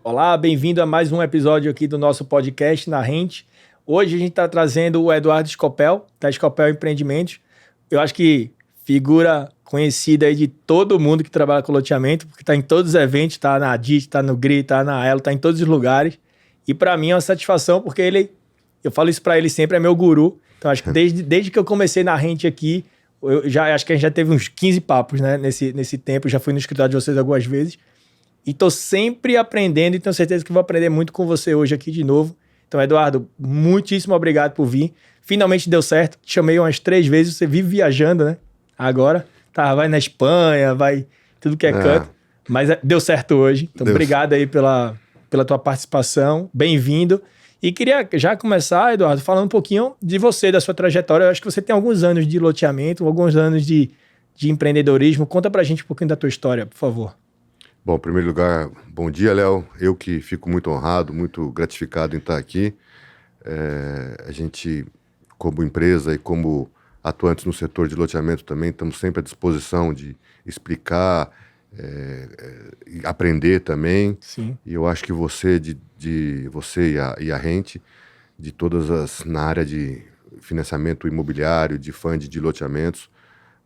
Olá, bem-vindo a mais um episódio aqui do nosso podcast Na Rente. Hoje a gente está trazendo o Eduardo Scopel, da Scopel Empreendimentos. Eu acho que figura conhecida aí de todo mundo que trabalha com loteamento, porque está em todos os eventos, está na DIT, está no GRI, está na Elo, está em todos os lugares. E para mim é uma satisfação, porque eu falo isso para ele sempre, é meu guru. Então acho que desde que eu comecei na Rente aqui, acho que a gente já teve uns 15 papos, né, nesse tempo. Já fui no escritório de vocês algumas vezes. E tô sempre aprendendo e tenho certeza que vou aprender muito com você hoje aqui de novo. Então, Eduardo, muitíssimo obrigado por vir. Finalmente deu certo. Te chamei umas 3 vezes, você vive viajando, né? Agora, vai na Espanha, vai tudo que é canto. Mas deu certo hoje. Então, obrigado aí pela tua participação. Bem-vindo. E queria já começar, Eduardo, falando um pouquinho de você, da sua trajetória. Eu acho que você tem alguns anos de loteamento, alguns anos de empreendedorismo. Conta pra gente um pouquinho da tua história, por favor. Bom, em primeiro lugar, bom dia, Léo. Eu que fico muito honrado, muito gratificado em estar aqui. A gente, como empresa e como atuantes no setor de loteamento também, estamos sempre à disposição de explicar e aprender também. Sim. E eu acho que você, você e a Rente, de na área de financiamento imobiliário, de fund de loteamentos,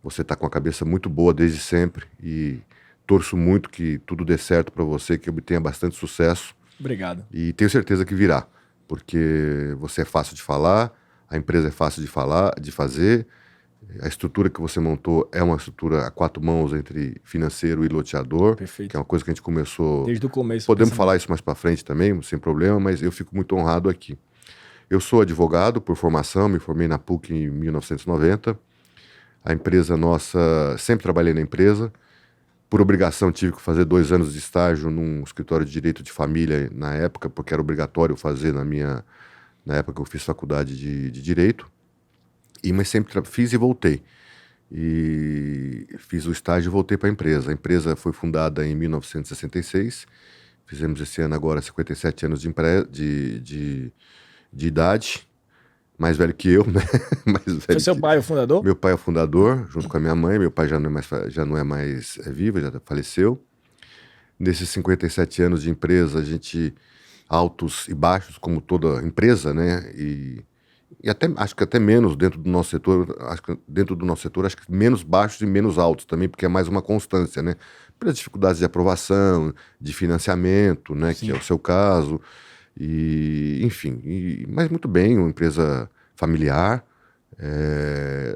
você está com a cabeça muito boa desde sempre e torço muito que tudo dê certo para você, que obtenha bastante sucesso. Obrigado. E tenho certeza que virá, porque você é fácil de falar, a empresa é fácil de fazer, a estrutura que você montou é uma estrutura a 4 mãos entre financeiro e loteador. Perfeito. Que é uma coisa que a gente começou... Desde o começo. Podemos falar isso mais para frente também, sem problema, mas eu fico muito honrado aqui. Eu sou advogado por formação, me formei na PUC em 1990. A empresa nossa, sempre trabalhei na empresa. Por obrigação, tive que fazer 2 anos de estágio num escritório de direito de família na época, porque era obrigatório fazer na época que eu fiz faculdade de direito. Mas sempre fiz e voltei. E fiz o estágio e voltei para a empresa. A empresa foi fundada em 1966. Fizemos esse ano agora 57 anos de idade. Mais velho que eu, né? Foi seu pai o fundador? Meu pai é o fundador, junto com a minha mãe. Meu pai já não é mais vivo, já faleceu. Nesses 57 anos de empresa, a gente altos e baixos, como toda empresa, né? E acho que até menos dentro do nosso setor. Acho que menos baixos e menos altos também, porque é mais uma constância, né? Pelas dificuldades de aprovação, de financiamento, né? Sim. Que é o seu caso. Mas muito bem, uma empresa familiar.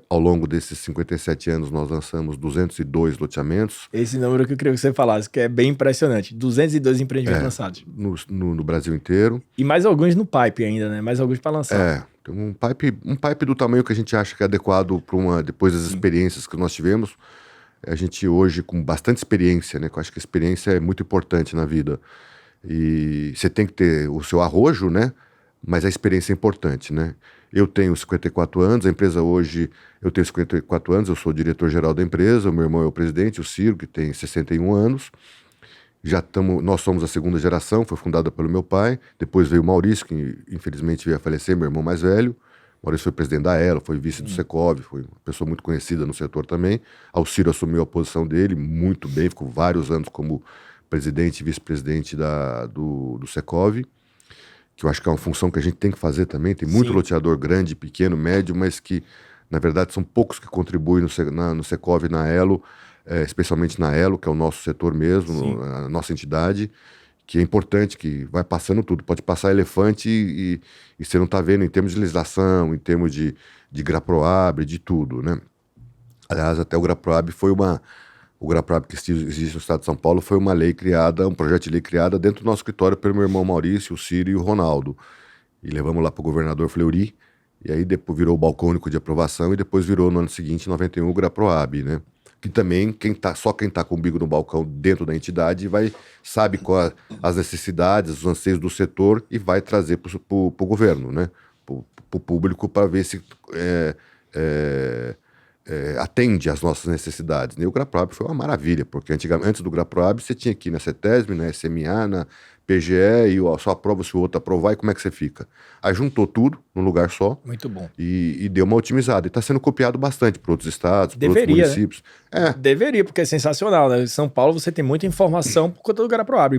Ao longo desses 57 anos nós lançamos 202 loteamentos. Esse número que eu queria que você falasse, que é bem impressionante. 202 empreendimentos lançados. No Brasil inteiro. E mais alguns no pipe ainda, né? Mais alguns para lançar. Tem um pipe do tamanho que a gente acha que é adequado para depois das experiências que nós tivemos. A gente hoje com bastante experiência, né? Eu acho que a experiência é muito importante na vida. E você tem que ter o seu arrojo, né? Mas a experiência é importante, né? Eu tenho 54 anos, a empresa hoje... Eu tenho 54 anos, eu sou o diretor-geral da empresa, o meu irmão é o presidente, o Ciro, que tem 61 anos. Nós somos a 2ª geração, foi fundada pelo meu pai. Depois veio o Maurício, que infelizmente veio a falecer, meu irmão mais velho. O Maurício foi presidente da Elo, foi vice do Secov, foi uma pessoa muito conhecida no setor também. O Ciro assumiu a posição dele muito bem, ficou vários anos como presidente e vice-presidente do Secov, que eu acho que é uma função que a gente tem que fazer também. Tem muito loteador grande, pequeno, médio, mas que, na verdade, são poucos que contribuem no Secov e na Elo, especialmente na Elo, que é o nosso setor mesmo, a nossa entidade, que é importante, que vai passando tudo. Pode passar elefante e você não está vendo em termos de legislação, em termos de GRAPROAB, de tudo, né? Aliás, até o GRAPROAB O GRAPROAB que existe no estado de São Paulo foi uma lei criada, um projeto de lei criada dentro do nosso escritório pelo meu irmão Maurício, o Ciro e o Ronaldo. E levamos lá para o governador Fleury, e aí depois virou o balcão único de aprovação, e depois virou no ano seguinte, em 91, o GRAPROAB, né? Que também, só quem está com o umbigo no balcão dentro da entidade sabe quais as necessidades, os anseios do setor e vai trazer para o governo, né? Para o público, para ver se atende às nossas necessidades. E o GraProab foi uma maravilha, porque antes do GraProab você tinha que ir na CETESB, na SMA, na PGE, e só aprova se o outro aprovar, e como é que você fica? Aí juntou tudo num lugar só. Muito bom. E deu uma otimizada. E está sendo copiado bastante por outros estados, por outros municípios. Né? Deveria, porque é sensacional, né? Em São Paulo você tem muita informação por conta do GraProab.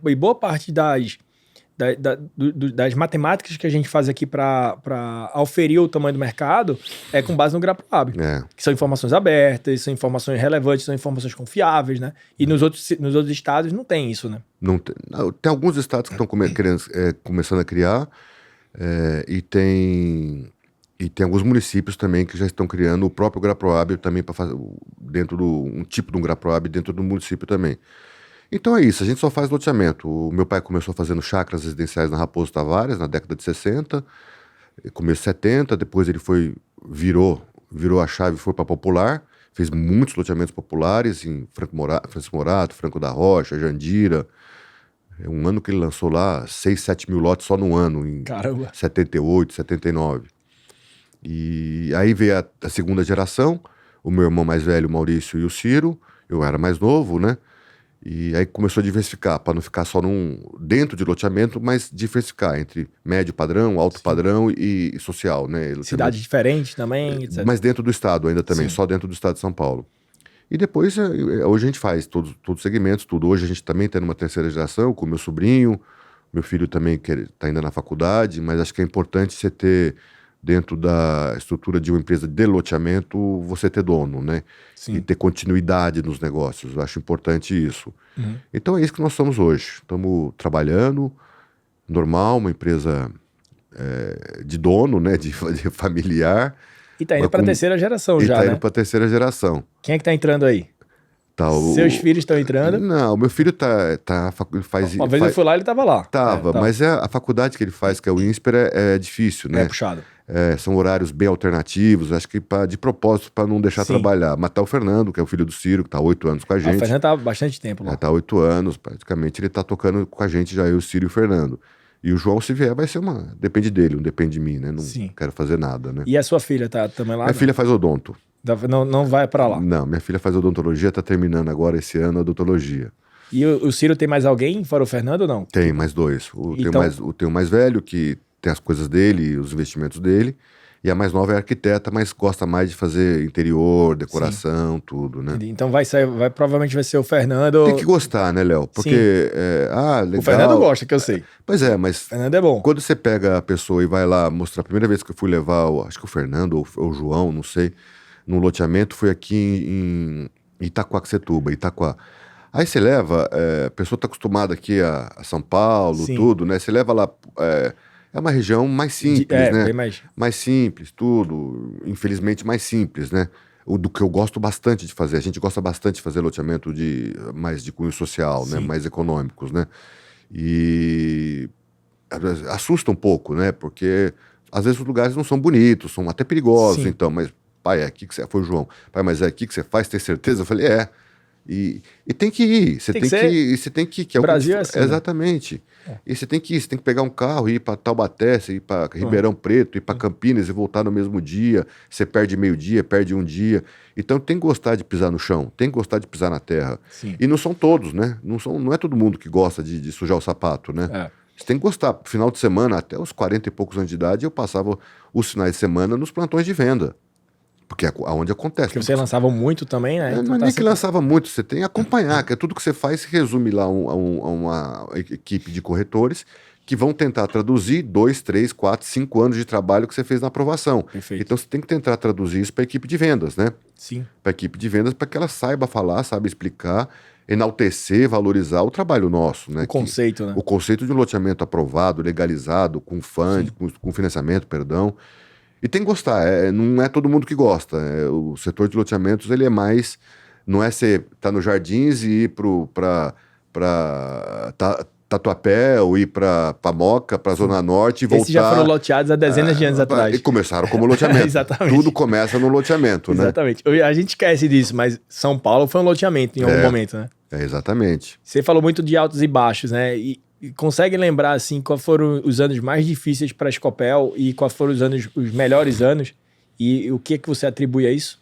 E boa parte das matemáticas que a gente faz aqui para auferir o tamanho do mercado é com base no GraProab. Que são informações abertas, são informações relevantes, são informações confiáveis, né? E nos outros estados não tem isso, né? Não tem. Tem alguns estados que estão começando a criar, e tem alguns municípios também que já estão criando o próprio GraProab também para fazer um tipo de um GraProab dentro do município também. Então é isso, a gente só faz loteamento. O meu pai começou fazendo chácaras residenciais na Raposo Tavares, na década de 60, começo de 70, depois ele virou a chave e foi para Popular, fez muitos loteamentos populares em Francisco Morato, Franco da Rocha, Jandira. Um ano que ele lançou lá 6, 7 mil lotes só no ano, em 78, 79. E aí veio a segunda geração, o meu irmão mais velho, o Maurício, e o Ciro. Eu era mais novo, né? E aí começou a diversificar, para não ficar só dentro de loteamento, mas diversificar entre médio padrão, alto padrão e social, né? Cidades diferentes também, etc. Mas dentro do estado ainda também, só dentro do estado de São Paulo. E depois, hoje a gente faz todos os segmentos, tudo. Hoje a gente também tem uma terceira geração com meu sobrinho, meu filho também que está ainda na faculdade, mas acho que é importante você ter, dentro da estrutura de uma empresa de loteamento, você ter dono, né? Sim. E ter continuidade nos negócios. Eu acho importante isso. Então é isso que nós somos hoje. Estamos trabalhando, normal, uma empresa de dono, né? De familiar. E está indo para a terceira geração já, né? Está indo para a terceira geração. Quem é que está entrando aí? Seus filhos estão entrando? Não, meu filho faz... Uma vez eu fui lá, ele estava lá. Tava. Mas a faculdade que ele faz, que é o INSPER, é difícil, né? É puxado. São horários bem alternativos, acho que de propósito, para não deixar trabalhar. Mas tá o Fernando, que é o filho do Ciro, que está há 8 anos com a gente. O Fernando está há bastante tempo lá. Está há 8 anos, praticamente ele está tocando com a gente, já eu, o Ciro e o Fernando. E o João, se vier, vai ser depende dele, não depende de mim, né? Não quero fazer nada, né? E a sua filha tá também lá? Minha filha faz odonto. Não vai para lá? Não, minha filha faz odontologia, está terminando agora esse ano a odontologia. E o Ciro tem mais alguém fora o Fernando ou não? Tem, mais 2. Tem o mais velho, que tem as coisas dele, os investimentos dele. E a mais nova é arquiteta, mas gosta mais de fazer interior, decoração, tudo, né? Então provavelmente vai ser o Fernando. Tem que gostar, né, Léo? Porque, legal. O Fernando gosta, que eu sei. Pois é, mas... O Fernando é bom. Quando você pega a pessoa e vai lá mostrar, a primeira vez que eu fui levar, acho que o Fernando ou o João, não sei, num loteamento, foi aqui em Itaquaquecetuba, Itaquá. Aí você leva, a pessoa está acostumada aqui a São Paulo, tudo, né? Você leva lá... É uma região mais simples, né? Bem mais simples, tudo. Infelizmente, mais simples, né? Do que eu gosto bastante de fazer. A gente gosta bastante de fazer loteamento mais de cunho social, né? Mais econômicos, né? E assusta um pouco, né? Porque às vezes os lugares não são bonitos, são até perigosos, então. Mas, pai, aqui que você... Foi o João. Pai, mas é aqui que você faz, tem certeza? Eu falei, E tem que ir, você tem que ir. Que é Brasil é assim, exatamente. E você tem que ir, você tem que pegar um carro, ir para Taubaté, ir para Ribeirão Preto, ir para Campinas e voltar no mesmo dia. Você perde meio-dia, perde um dia. Então tem que gostar de pisar no chão, tem que gostar de pisar na terra. E não são todos, né? Não é todo mundo que gosta de sujar o sapato, né? Você tem que gostar. Final de semana, até os 40 e poucos anos de idade, eu passava os finais de semana nos plantões de venda. Porque é onde acontece. Porque você lançava muito também, né? Não é nem que lançava muito, você tem que acompanhar, que é tudo que você faz se resume lá a uma equipe de corretores que vão tentar traduzir 2, 3, 4, 5 anos de trabalho que você fez na aprovação. Perfeito. Então você tem que tentar traduzir isso para a equipe de vendas, né? Sim. Para a equipe de vendas, para que ela saiba falar, saiba explicar, enaltecer, valorizar o trabalho nosso, né? O conceito, né? O conceito de um loteamento aprovado, legalizado, com fundo, com financiamento, perdão. E tem que gostar, não é todo mundo que gosta. O setor de loteamentos, ele é mais... Não é você estar nos Jardins e ir para Tatuapé ou ir para Pamoca, para a Zona Norte e voltar... Esses já foram loteados há dezenas de anos atrás. E começaram como loteamento. Exatamente. Tudo começa no loteamento, né? Exatamente. A gente esquece disso, mas São Paulo foi um loteamento em algum momento, né? Exatamente. Você falou muito de altos e baixos, né? E consegue lembrar, assim, quais foram os anos mais difíceis para a Scopel e quais foram os melhores anos? E o que você atribui a isso?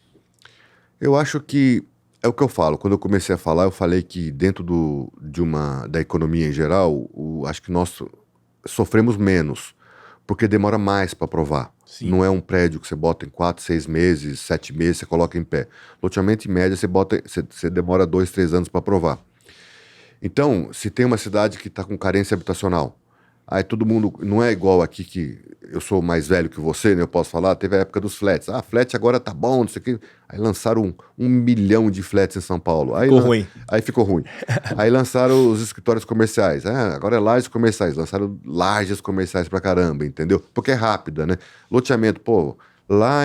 Eu acho que é o que eu falo. Quando eu comecei a falar, eu falei que dentro da economia em geral, acho que nós sofremos menos, porque demora mais para aprovar. Sim. Não é um prédio que você bota em 4, 6 meses, 7 meses, você coloca em pé. Loteamento, em média, você demora 2, 3 anos para aprovar. Então, se tem uma cidade que está com carência habitacional, aí todo mundo, não é igual aqui que eu sou mais velho que você, né? Eu posso falar, teve a época dos flats. Ah, flat agora tá bom, não sei o quê. Aí lançaram 1 milhão de flats em São Paulo. Ficou ruim. Aí ficou ruim. Aí lançaram os escritórios comerciais. Ah, agora é lajes comerciais. Lançaram lajes comerciais pra caramba, entendeu? Porque é rápida, né? Loteamento, pô, lá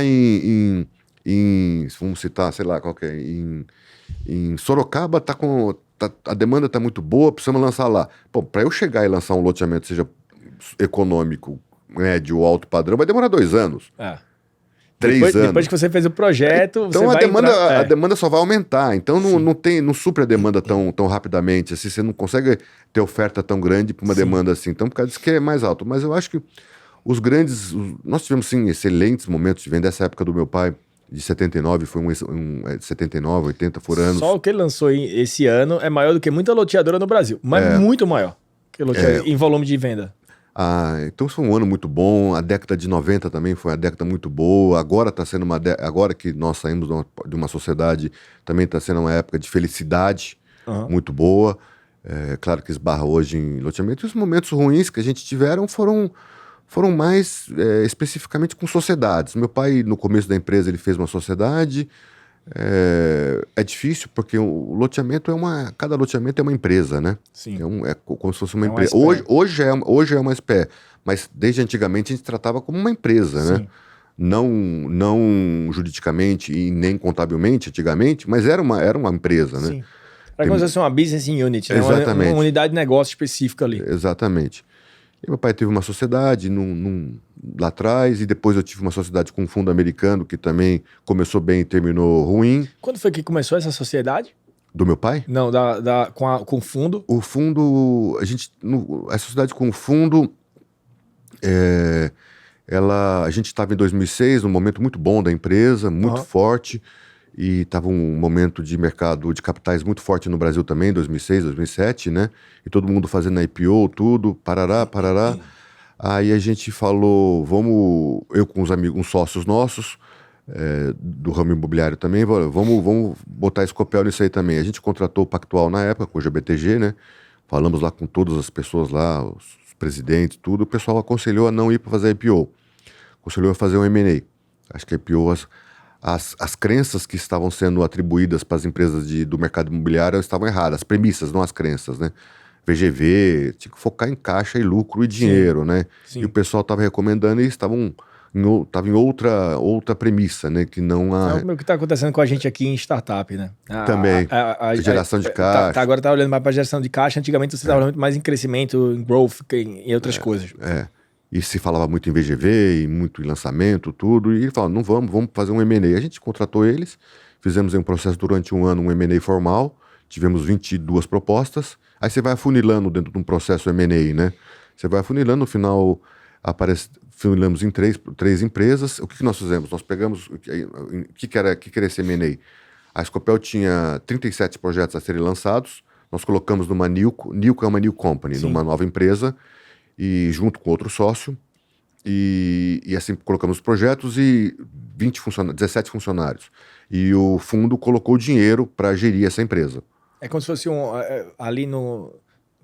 vamos citar, sei lá, qual que é, em Sorocaba a demanda tá muito boa, precisamos lançar lá. Pô, para eu chegar e lançar um loteamento, seja econômico, médio ou alto padrão, vai demorar 2 anos. 3 anos. Depois que você fez o projeto, então você a demanda só vai aumentar. Então não supre a demanda tão rapidamente. Assim, você não consegue ter oferta tão grande para uma demanda assim. Então, por causa disso que é mais alto. Mas eu acho que nós tivemos, sim, excelentes momentos de venda. Essa época do meu pai, de 79, foi 79, 80 por ano. Só o que ele lançou esse ano é maior do que muita loteadora no Brasil. Mas muito maior que loteadora em volume de venda. Então foi um ano muito bom. A década de 90 também foi uma década muito boa. Agora está sendo agora que nós saímos de uma sociedade, também está sendo uma época de felicidade muito boa. Claro que esbarra hoje em loteamento. E os momentos ruins que a gente tiveram foram mais especificamente com sociedades. Meu pai, no começo da empresa, ele fez uma sociedade. É difícil porque o loteamento cada loteamento é uma empresa, né? Sim. É como se fosse uma empresa. Hoje é uma SPE, mas desde antigamente a gente tratava como uma empresa, né? Não juridicamente e nem contabilmente antigamente, mas era uma empresa, né? Sim. Era como se fosse uma business unit, né? Exatamente. Uma unidade de negócio específica ali. Exatamente. E meu pai teve uma sociedade lá atrás, e depois eu tive uma sociedade com um fundo americano que também começou bem e terminou ruim. Quando foi que começou essa sociedade? Do meu pai? Não, com o fundo. O fundo, a sociedade com o fundo, a gente estava em 2006, num momento muito bom da empresa, muito forte, e estava um momento de mercado de capitais muito forte no Brasil também, 2006, 2007, né? E todo mundo fazendo IPO, tudo, parará. Aí a gente falou, eu com uns sócios nossos, do ramo imobiliário também, vamos botar Scopel nisso aí também. A gente contratou o Pactual na época, com o GBTG, né? Falamos lá com todas as pessoas lá, os presidentes, tudo. O pessoal aconselhou a não ir para fazer IPO. Aconselhou a fazer um M&A. Acho que IPO, as crenças que estavam sendo atribuídas para as empresas do mercado imobiliário estavam erradas. As premissas, não as crenças, né? VGV, tinha que focar em caixa e lucro e dinheiro, né? Sim. E o pessoal estava recomendando e estava em outra premissa, né? Que não É o que está acontecendo com a gente aqui em startup, né? Também. A geração de caixa. Agora tá olhando mais para a geração de caixa. Antigamente você estava olhando muito mais em crescimento, em growth, em outras coisas. E se falava muito em VGV, e muito em lançamento, tudo. E ele falou, não vamos fazer um M&A. A gente contratou eles, fizemos um processo durante um ano, um M&A formal. Tivemos 22 propostas. Aí você vai afunilando dentro de um processo M&A, né? Você vai afunilando, no final afunilamos em três empresas. O que nós fizemos? Nós pegamos o que era esse M&A. A Scopel tinha 37 projetos a serem lançados. Nós colocamos numa NewCo é uma new company, numa nova empresa, e junto com outro sócio. E assim colocamos os projetos e 17 funcionários. E o fundo colocou dinheiro para gerir essa empresa. É como se fosse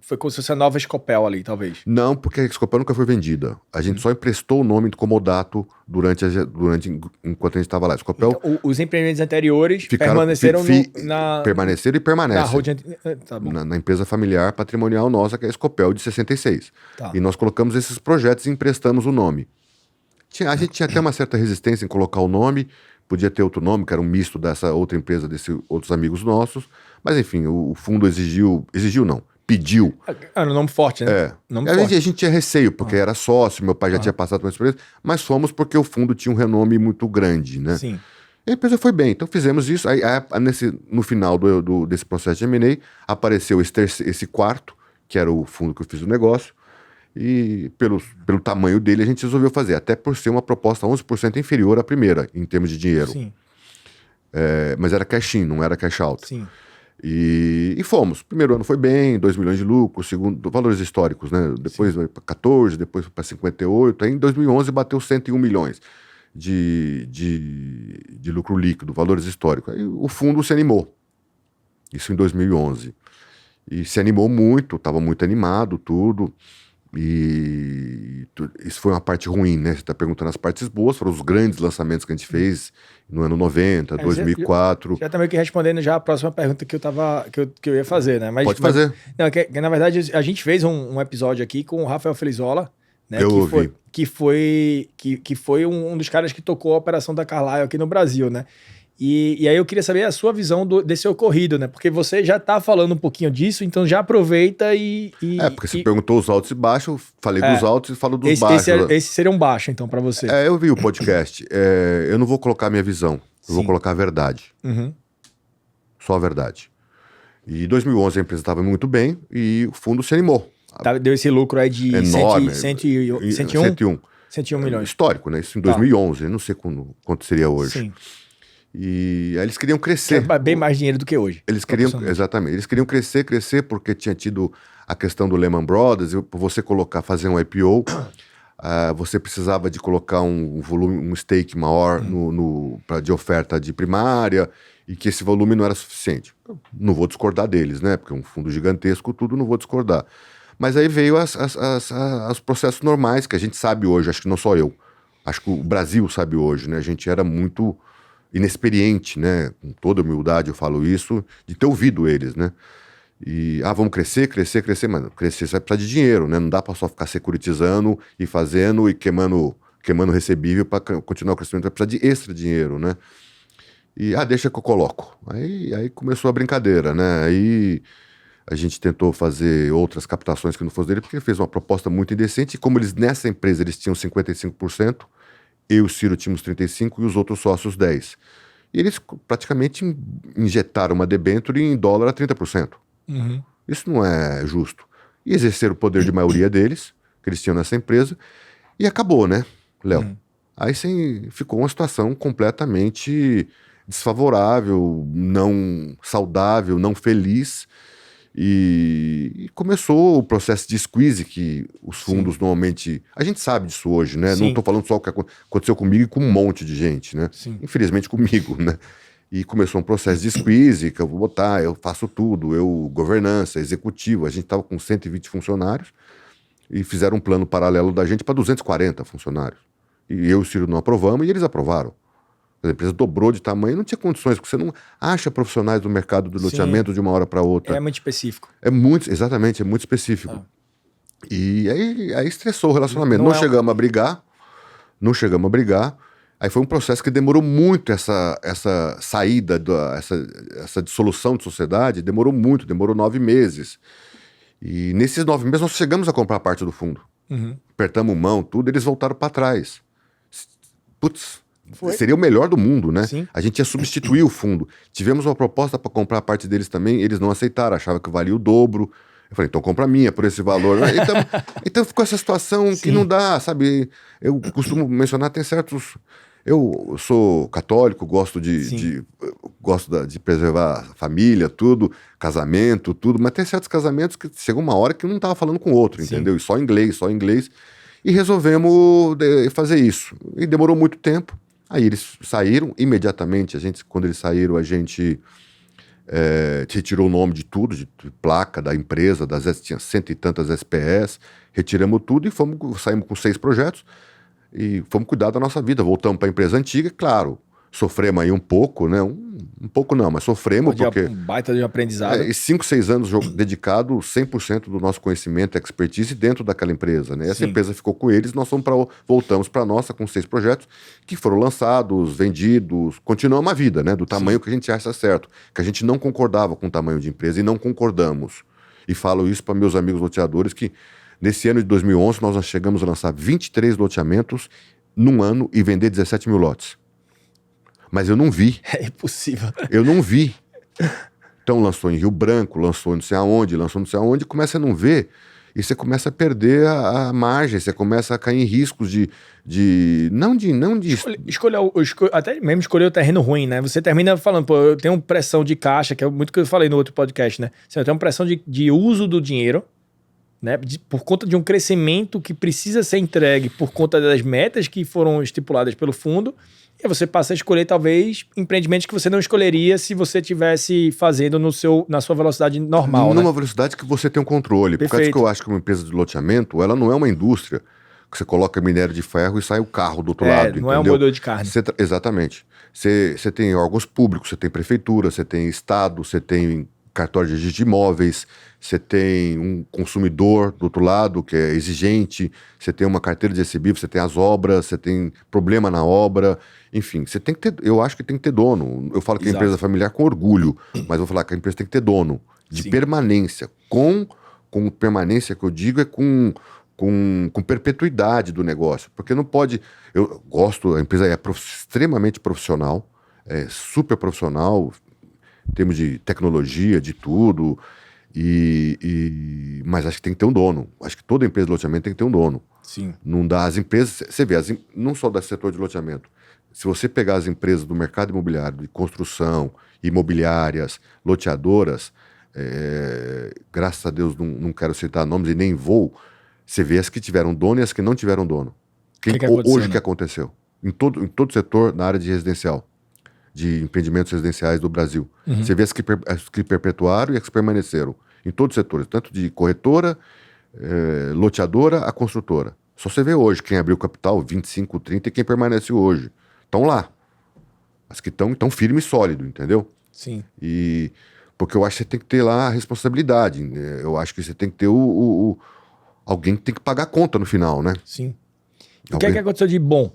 foi como se fosse a nova Scopel ali, talvez. Não, porque a Scopel nunca foi vendida. A gente só emprestou o nome do comodato enquanto a gente estava lá. Scopel, então, os empreendimentos anteriores permaneceram permaneceram e permanecem tá bom. na empresa familiar patrimonial nossa, que é a Scopel de 66. Tá. E nós colocamos esses projetos e emprestamos o nome. A gente tinha até uma certa resistência em colocar o nome, podia ter outro nome, que era um misto dessa outra empresa, desses outros amigos nossos, mas enfim, o fundo pediu. Era um nome forte, né? A gente tinha receio, porque era sócio, meu pai já tinha passado por essa empresa, mas fomos porque o fundo tinha um renome muito grande, né? Sim. E a empresa foi bem, então fizemos isso. Aí, no final desse processo de M&A, apareceu esse quarto, que era o fundo que eu fiz o negócio, e pelo tamanho dele a gente resolveu fazer, até por ser uma proposta 11% inferior à primeira, em termos de dinheiro. Sim. Mas era cash-in, não era cash-out. Sim. E fomos. Primeiro ano foi bem, 2 milhões de lucro, segundo, valores históricos, né? Depois vai para 14, depois para 58. Aí em 2011 bateu 101 milhões de lucro líquido, valores históricos. Aí o fundo se animou. Isso em 2011. E se animou muito, estava muito animado, tudo. Isso foi uma parte ruim, né? Você está perguntando as partes boas, foram os grandes lançamentos que a gente fez no ano 90, 2004. Já também que respondendo já a próxima pergunta que eu ia fazer, né? Pode fazer. Não, na verdade, a gente fez um episódio aqui com o Rafael Felizola, né? Eu ouvi. Que foi um dos caras que tocou a operação da Carlyle aqui no Brasil, né? E aí eu queria saber a sua visão desse ocorrido, né? Porque você já tá falando um pouquinho disso, então já aproveita porque você perguntou os altos e baixos, eu falei dos altos e falo dos baixos. Esse seria um baixo, então, para você. Eu vi o podcast. Eu não vou colocar a minha visão, eu vou colocar a verdade. Uhum. Só a verdade. E em 2011 a empresa estava muito bem e o fundo se animou. Deu esse lucro aí de enorme, 101? 101 milhões. Histórico, né? Isso em 2011, não sei quanto seria hoje. Sim. E aí eles queriam crescer. É bem mais dinheiro do que hoje. Exatamente. Eles queriam crescer porque tinha tido a questão do Lehman Brothers. E para você fazer um IPO, você precisava de colocar um volume, um stake maior de oferta de primária e que esse volume não era suficiente. Eu não vou discordar deles, né? Porque é um fundo gigantesco, tudo, não vou discordar. Mas aí veio os processos normais que a gente sabe hoje, acho que não só eu. Acho que o Brasil sabe hoje, né? A gente era muito inexperiente, né? Com toda humildade eu falo isso, de ter ouvido eles, né? E, vamos crescer, mas crescer você vai precisar de dinheiro, né? Não dá para só ficar securitizando e fazendo e queimando recebível para continuar o crescimento, vai precisar de extra dinheiro, né? E, deixa que eu coloco. Aí começou a brincadeira, né? Aí a gente tentou fazer outras captações que não fosse dele, porque ele fez uma proposta muito indecente, e como nessa empresa eles tinham 55%, eu e o Ciro tínhamos 35% e os outros sócios 10%. E eles praticamente injetaram uma debênture em dólar a 30%. Uhum. Isso não é justo. E exerceram o poder de maioria deles, que eles tinham nessa empresa, e acabou, né, Léo? Uhum. Aí ficou uma situação completamente desfavorável, não saudável, não feliz. E começou o processo de squeeze que os fundos normalmente... A gente sabe disso hoje, né? Sim. Não estou falando só o que aconteceu comigo e com um monte de gente, né? Sim. Infelizmente comigo, né? E começou um processo de squeeze que eu vou botar, eu faço tudo, governança, executivo. A gente estava com 120 funcionários e fizeram um plano paralelo da gente para 240 funcionários. E eu e o Ciro não aprovamos e eles aprovaram. A empresa dobrou de tamanho, não tinha condições, porque você não acha profissionais do mercado do loteamento de uma hora para outra. É muito específico. Exatamente, é muito específico. E aí estressou o relacionamento. Não chegamos a brigar. Aí foi um processo que demorou muito, essa saída, essa dissolução de sociedade, demorou 9 meses. E nesses 9 meses nós chegamos a comprar parte do fundo. Uhum. Apertamos mão, tudo, eles voltaram para trás. Putz, seria o melhor do mundo, né? Sim. A gente ia substituir o fundo. Tivemos uma proposta para comprar a parte deles também, eles não aceitaram, achavam que valia o dobro. Eu falei, então compra a minha por esse valor. Então ficou essa situação que não dá, sabe? Eu costumo mencionar, tem certos... Eu sou católico, gosto de preservar a família, tudo, casamento, tudo, mas tem certos casamentos que chega uma hora que não estava falando com o outro, entendeu? E só inglês. E resolvemos fazer isso. E demorou muito tempo. Aí eles saíram, imediatamente, quando eles saíram, a gente retirou o nome de tudo, de placa da empresa, tinha 100 e tantas SPS, retiramos tudo e saímos com 6 projetos e fomos cuidar da nossa vida. Voltamos para a empresa antiga, claro, sofremos aí um pouco, né? Um pouco não, mas sofremos porque... Um baita de aprendizado. E 5, 6 anos dedicado 100% do nosso conhecimento, expertise dentro daquela empresa, né? Essa empresa ficou com eles, voltamos para a nossa com 6 projetos que foram lançados, vendidos, continuamos a vida, né? Do tamanho que a gente acha certo, que a gente não concordava com o tamanho de empresa e não concordamos. E falo isso para meus amigos loteadores que nesse ano de 2011 nós chegamos a lançar 23 loteamentos num ano e vender 17 mil lotes. Mas eu não vi. É impossível. Eu não vi. Então lançou em Rio Branco, lançou não sei aonde, começa a não ver. e você começa a perder a margem, você começa a cair em riscos não de até mesmo escolher o terreno ruim, né? Você termina falando, pô, eu tenho pressão de caixa, que é muito que eu falei no outro podcast, né? Eu tenho pressão de uso do dinheiro, né? Por conta de um crescimento que precisa ser entregue por conta das metas que foram estipuladas pelo fundo, e você passa a escolher, talvez, empreendimentos que você não escolheria se você estivesse fazendo na sua velocidade normal, numa né? velocidade que você tem um controle. Por causa Perfeito. que eu acho que uma empresa de loteamento, ela não é uma indústria que você coloca minério de ferro e sai o carro do outro lado, não é um entendeu? moedor de carne. Exatamente. Você tem órgãos públicos, você tem prefeitura, você tem estado, você tem cartório de registro de imóveis, você tem um consumidor do outro lado que é exigente, você tem uma carteira de recebível, você tem as obras, você tem problema na obra, enfim, você tem que ter, eu acho que tem que ter dono. Eu falo que Exato. a empresa familiar com orgulho, mas vou falar que a empresa tem que ter dono, de Sim. permanência, com permanência que eu digo é com perpetuidade do negócio, porque não pode, eu gosto, a empresa é extremamente profissional, é super profissional, em termos de tecnologia, de tudo, mas acho que tem que ter um dono. Acho que toda empresa de loteamento tem que ter um dono. Sim. Não dá as empresas, você vê, não só do setor de loteamento, se você pegar as empresas do mercado imobiliário, de construção, imobiliárias, loteadoras, graças a Deus não quero citar nomes e nem vou, você vê as que tiveram dono e as que não tiveram dono. Hoje o que aconteceu? Em todo setor, na área de residencial, de empreendimentos residenciais do Brasil. Uhum. Você vê as que perpetuaram e as que permaneceram. Em todos os setores, tanto de corretora, loteadora, a construtora. Só você vê hoje quem abriu capital, 25, 30, e quem permanece hoje. Estão lá. As que estão firme e sólido, entendeu? Sim. Porque eu acho que você tem que ter lá a responsabilidade. Eu acho que você tem que ter alguém que tem que pagar a conta no final, né? Sim. O que é que aconteceu de bom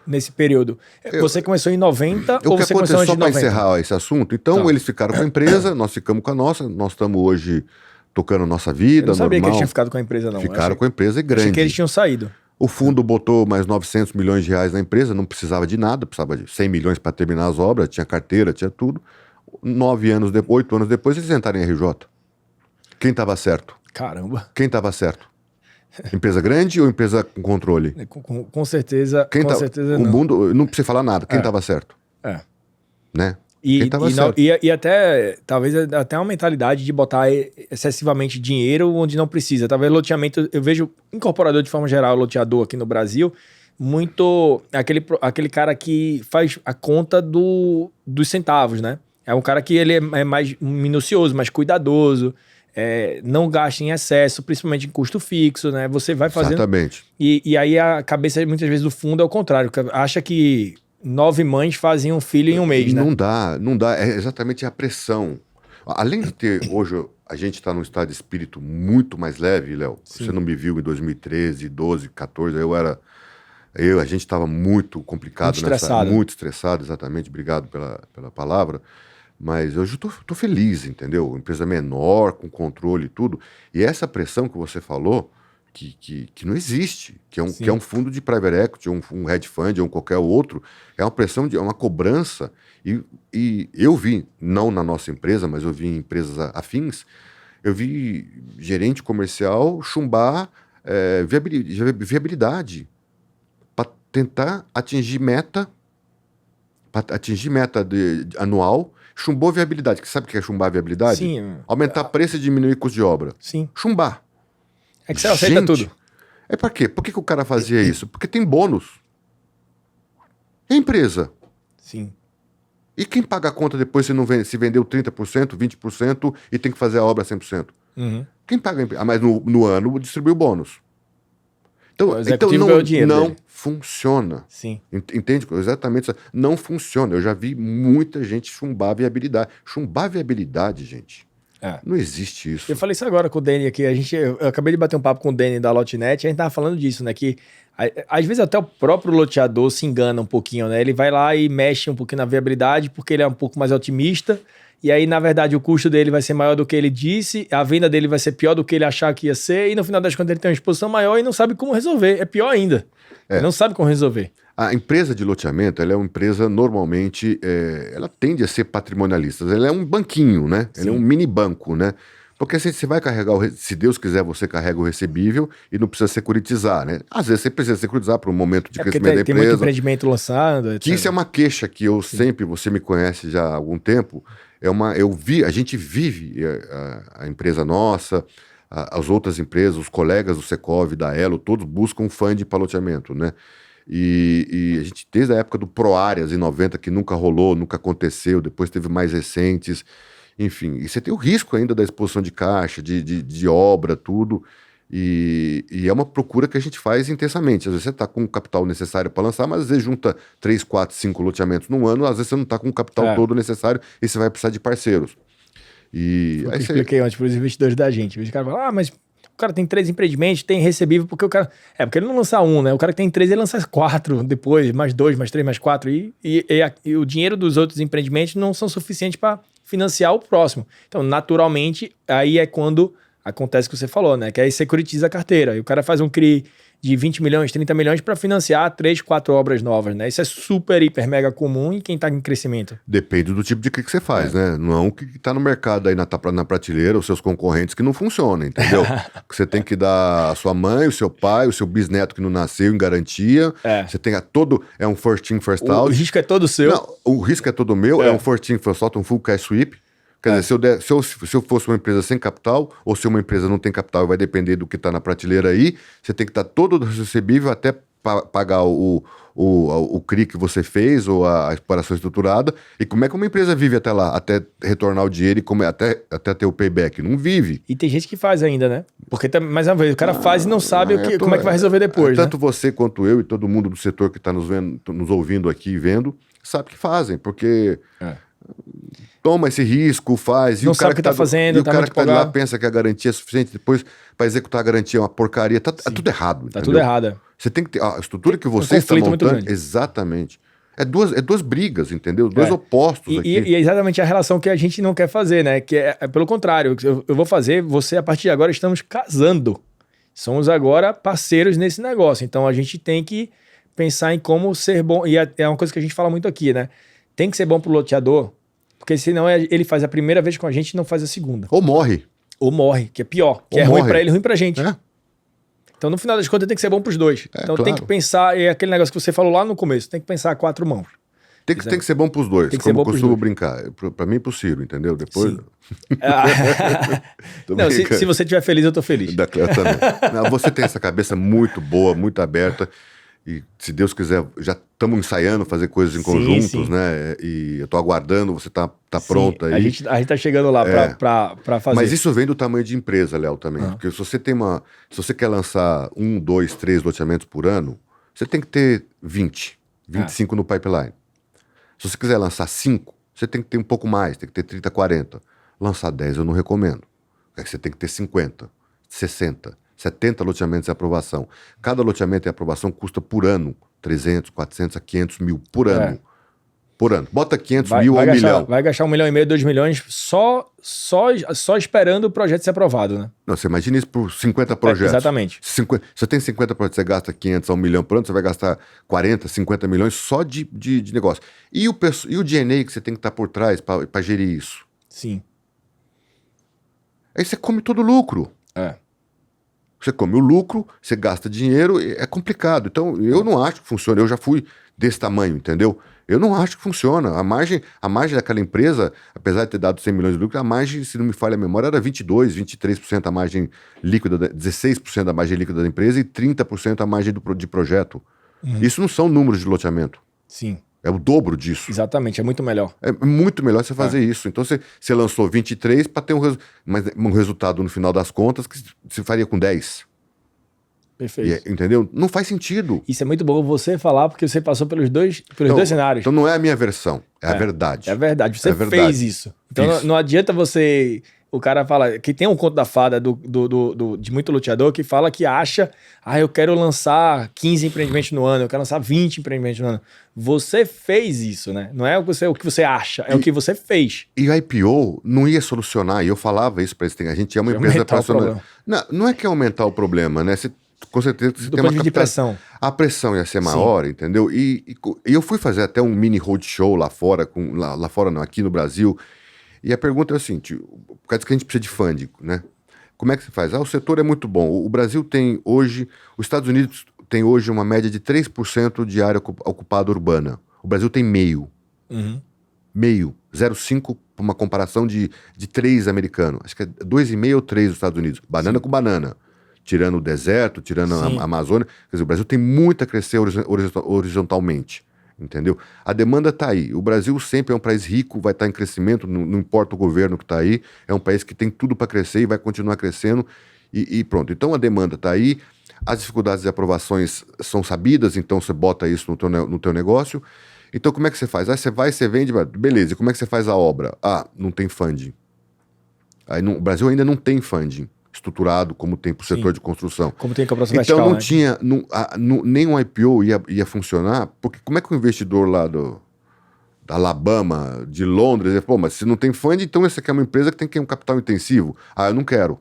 nesse período? Você começou em 90 ou você começou antes de 90? Só para encerrar esse assunto, então eles ficaram com a empresa, nós ficamos com a nossa, nós estamos hoje tocando a nossa vida, normal. Eu não sabia que eles tinham ficado com a empresa, não. Ficaram com a empresa grande. Achei que eles tinham saído. O fundo botou mais 900 milhões de reais na empresa, não precisava de nada, precisava de 100 milhões para terminar as obras, tinha carteira, tinha tudo. 8 anos depois eles entraram em RJ. Quem estava certo? Caramba. Quem estava certo? Empresa grande ou empresa com controle? Com certeza, certeza o não. Mundo, não precisa falar nada. Quem estava certo? Né? E até, talvez, até uma mentalidade de botar excessivamente dinheiro onde não precisa. Talvez loteamento, eu vejo incorporador de forma geral, loteador aqui no Brasil, muito aquele cara que faz a conta dos centavos, né? É um cara que ele é mais minucioso, mais cuidadoso, não gasta em excesso, principalmente em custo fixo, né? Você vai fazendo... Exatamente. E aí a cabeça, muitas vezes, do fundo é o contrário. Acha que 9 mães faziam um filho em um mês, né? Não dá. É exatamente a pressão. Além de ter, hoje, a gente está num estado de espírito muito mais leve, Léo. Você não me viu em 2013, 12, 14, a gente estava muito complicado. Muito estressado, exatamente. Obrigado pela palavra. Mas hoje eu tô feliz, entendeu? Empresa menor, com controle e tudo. E essa pressão que você falou, que não existe, que é um fundo de private equity, um hedge fund, ou qualquer outro, é uma pressão, é uma cobrança. E eu vi, não na nossa empresa, mas eu vi em empresas afins, eu vi gerente comercial chumbar viabilidade para tentar atingir meta anual. Chumbou viabilidade. Você sabe o que é chumbar viabilidade? Sim. Aumentar preço e diminuir custo de obra. Sim. Chumbar. É que você aceita tudo. É pra quê? Por que o cara fazia isso? Porque tem bônus. É empresa. Sim. E quem paga a conta depois se vendeu 30%, 20% e tem que fazer a obra 100%? Uhum. Quem paga? Mas no ano distribui o bônus. Então não funciona. Sim. Entende? Exatamente isso. Não funciona. Eu já vi muita gente chumbar viabilidade. Chumbar viabilidade, gente. Não existe isso. Eu falei isso agora com o Dani aqui. Eu acabei de bater um papo com o Dani da Lotnet e a gente tava falando disso, né? Que às vezes até o próprio loteador se engana um pouquinho, né? Ele vai lá e mexe um pouquinho na viabilidade porque ele é um pouco mais otimista. E aí, na verdade, o custo dele vai ser maior do que ele disse, a venda dele vai ser pior do que ele achar que ia ser, e no final das contas ele tem uma exposição maior e não sabe como resolver. É pior ainda. Ele não sabe como resolver. A empresa de loteamento, ela é uma empresa, normalmente, ela tende a ser patrimonialista. Ela é um banquinho, né? Ela é um mini banco, né? Porque você vai carregar, se Deus quiser, você carrega o recebível e não precisa securitizar, né? Às vezes você precisa securitizar para um momento de crescimento da empresa. Tem muito empreendimento lançado, etc. Que isso é uma queixa que eu sempre, você me conhece já há algum tempo, a gente vive a empresa nossa, as outras empresas, os colegas do Secov, da Elo, todos buscam fund para loteamento, né? E a gente, desde a época do ProAreas em 90, que nunca rolou, nunca aconteceu, depois teve mais recentes, enfim. E você tem o risco ainda da exposição de caixa, de obra, tudo, e é uma procura que a gente faz intensamente. Às vezes você está com o capital necessário para lançar, mas às vezes junta 3, 4, 5 loteamentos num ano, às vezes você não está com o capital todo necessário e você vai precisar de parceiros. E aí eu expliquei antes para os investidores da gente. Os caras falam, mas o cara tem 3 empreendimentos, tem recebível, porque o cara... porque ele não lança um, né? O cara que tem 3, ele lança 4 depois, mais 2, mais 3, mais 4. E o dinheiro dos outros empreendimentos não são suficientes para financiar o próximo. Então, naturalmente, aí é quando acontece o que você falou, né? Que aí securitiza a carteira. E o cara faz um CRI de 20 milhões, 30 milhões para financiar 3, 4 obras novas, né? Isso é super, hiper, mega comum em quem está em crescimento. Depende do tipo de CRI que você faz, né? Não é um que está no mercado aí na prateleira, os seus concorrentes que não funcionam, entendeu? Você tem que dar a sua mãe, o seu pai, o seu bisneto que não nasceu em garantia. Você tem é um first in, first out. O risco é todo seu. Não, o risco é todo meu, é um first in, first out, um full cash sweep. Quer dizer, se eu fosse uma empresa sem capital, ou se uma empresa não tem capital, vai depender do que está na prateleira aí, você tem que estar todo recebível até pagar o CRI que você fez, ou a exploração estruturada. E como é que uma empresa vive até lá? Até retornar o dinheiro e até ter o payback? Não vive. E tem gente que faz ainda, né? Porque, mais uma vez, o cara faz e não sabe como é que vai resolver depois, tanto você quanto eu e todo mundo do setor que está nos ouvindo aqui e vendo, sabe que fazem, porque... toma esse risco, faz. Não sabe o que tá fazendo, e o cara que tá lá pensa que a garantia é suficiente, depois para executar a garantia é uma porcaria. Tá tudo errado. Tá tudo errado. Você tem que ter a estrutura que você está montando. Exatamente. É duas brigas, entendeu? Dois opostos aqui. E é exatamente a relação que a gente não quer fazer, né? Que é pelo contrário. Eu vou fazer, você a partir de agora estamos casando. Somos agora parceiros nesse negócio. Então a gente tem que pensar em como ser bom. E é uma coisa que a gente fala muito aqui, né? Tem que ser bom pro loteador. Porque senão ele faz a primeira vez com a gente e não faz a segunda. Ou morre. Ou morre, que é pior. Que é ruim pra ele, ruim pra gente. Então, no final das contas, tem que ser bom pros dois. Então, tem que pensar... É aquele negócio que você falou lá no começo. Tem que pensar a 4 mãos. Tem que ser bom pros dois. Tem que ser bom pros dois. Brincar. Pra mim e pro Ciro, entendeu? Depois... Não, se você estiver feliz, eu tô feliz. Eu também. Não, você tem essa cabeça muito boa, muito aberta. E se Deus quiser, já estamos ensaiando fazer coisas em conjuntos, né? E eu tô aguardando, você tá pronta aí. A gente tá chegando lá pra fazer. Mas isso vem do tamanho de empresa, Léo, também. Porque se você quer lançar 1, 2, 3 loteamentos por ano, você tem que ter 20, 25 no pipeline. Se você quiser lançar 5, você tem que ter um pouco mais, tem que ter 30, 40. Lançar 10 eu não recomendo. Você tem que ter 50, 60. 70 loteamentos de aprovação. Cada loteamento de aprovação custa por ano 300, 400 a 500 mil por ano. Por ano. Bota 500 mil a 1 milhão. Vai gastar 1,5 milhão, 2 milhões só esperando o projeto ser aprovado, né? Não, você imagina isso por 50 projetos. Exatamente. Você tem 50 projetos, você gasta 500 a 1 milhão por ano, você vai gastar 40, 50 milhões só de negócio. E o DNA que você tem que estar por trás para gerir isso? Sim. Aí você come todo o lucro. Você come o lucro, você gasta dinheiro, é complicado. Então, eu não acho que funciona. Eu já fui desse tamanho, entendeu? Eu não acho que funciona. A margem daquela empresa, apesar de ter dado 100 milhões de lucro, a margem, se não me falha a memória, era 22%, 23% a margem líquida, 16% a margem líquida da empresa e 30% a margem de projeto. Isso não são números de loteamento. Sim. É o dobro disso. Exatamente, é muito melhor. É muito melhor você fazer isso. Então você lançou 23 para ter um resultado no final das contas que você faria com 10. Perfeito. Entendeu? Não faz sentido. Isso é muito bom você falar, porque você passou pelos dois cenários. Então não é a minha versão, é a verdade. É a verdade, você fez isso. Então não adianta você... O cara fala... Que tem um conto da fada de muito loteador que fala que acha... eu quero lançar 15 empreendimentos no ano, eu quero lançar 20 empreendimentos no ano. Você fez isso, né? Não é o que você acha, é o que você fez. E a IPO não ia solucionar, e eu falava isso para eles. A gente é uma empresa profissional. Não é que ia aumentar o problema, né? Com certeza você tem uma de pressão. A pressão ia ser maior, entendeu? E eu fui fazer até um mini roadshow lá fora, lá fora não, aqui no Brasil, E a pergunta é assim, por causa que a gente precisa de funding, né? Como é que se faz? O setor é muito bom. O Brasil tem hoje, os Estados Unidos tem hoje uma média de 3% de área ocupada urbana. O Brasil tem meio. Meio. 0,5 para uma comparação de 3 americano. Acho que é 2,5 ou 3 dos Estados Unidos. Banana com banana. Tirando o deserto, tirando a Amazônia. Quer dizer, o Brasil tem muito a crescer horizontalmente. Entendeu? A demanda está aí. O Brasil sempre é um país rico, vai estar em crescimento, não importa o governo que está aí. É um país que tem tudo para crescer e vai continuar crescendo. E pronto. Então a demanda está aí. As dificuldades de aprovações são sabidas, então você bota isso no teu negócio. Então como é que você faz? Aí você vai, você vende, beleza. E como é que você faz a obra? Não tem funding. O Brasil ainda não tem funding estruturado como tem para o setor de construção. Como tem incorporação vertical, vertical, não tinha, nem um IPO ia funcionar, porque como é que o investidor lá da Alabama, de Londres, mas se não tem funding, então essa aqui é uma empresa que tem que ter um capital intensivo. Eu não quero.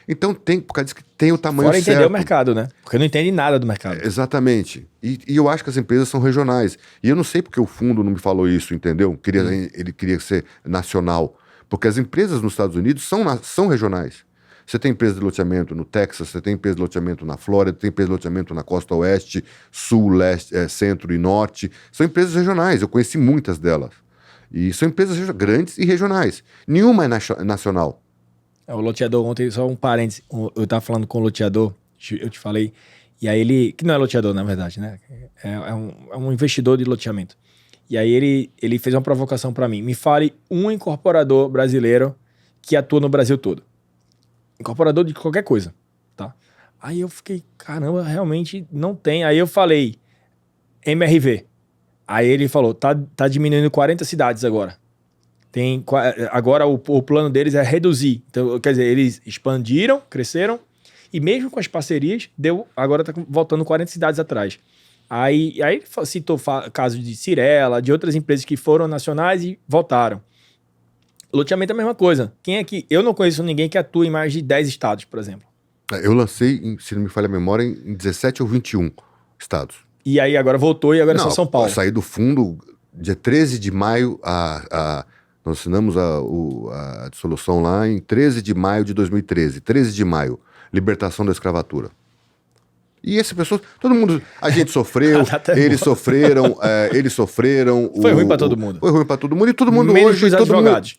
Então por causa que tem o tamanho certo. Fora entender o mercado, né? Porque não entende nada do mercado. Exatamente. E eu acho que as empresas são regionais. E eu não sei porque o fundo não me falou isso, entendeu? Ele queria ser nacional. Porque as empresas nos Estados Unidos são regionais. Você tem empresa de loteamento no Texas, você tem empresa de loteamento na Flórida, tem empresa de loteamento na costa oeste, sul, leste, centro e norte. São empresas regionais, eu conheci muitas delas. E são empresas grandes e regionais. Nenhuma é nacional. O loteador, ontem, só um parênteses, eu estava falando com o loteador, eu te falei, e aí ele, que não é loteador na verdade, né? É um investidor de loteamento. E aí ele fez uma provocação para mim. Me fale um incorporador brasileiro que atua no Brasil todo. Incorporador de qualquer coisa, tá? Aí eu fiquei, caramba, realmente não tem. Aí eu falei, MRV. Aí ele falou, tá diminuindo 40 cidades agora. Agora o plano deles é reduzir. Então, quer dizer, eles expandiram, cresceram, e mesmo com as parcerias, agora tá voltando 40 cidades atrás. Aí citou casos de Cirela, de outras empresas que foram nacionais e voltaram. Loteamento é a mesma coisa. Eu não conheço ninguém que atua em mais de 10 estados, por exemplo. Eu lancei, se não me falha a memória, em 17 ou 21 estados. E aí agora voltou e agora é só São Paulo. Eu saí do fundo, dia 13 de maio, nós assinamos a dissolução lá em 13 de maio de 2013. 13 de maio, libertação da escravatura. E essas pessoas, todo mundo, a gente sofreu, eles sofreram. Foi ruim pra todo mundo. Foi ruim pra todo mundo e todo mundo menos hoje... Os advogados.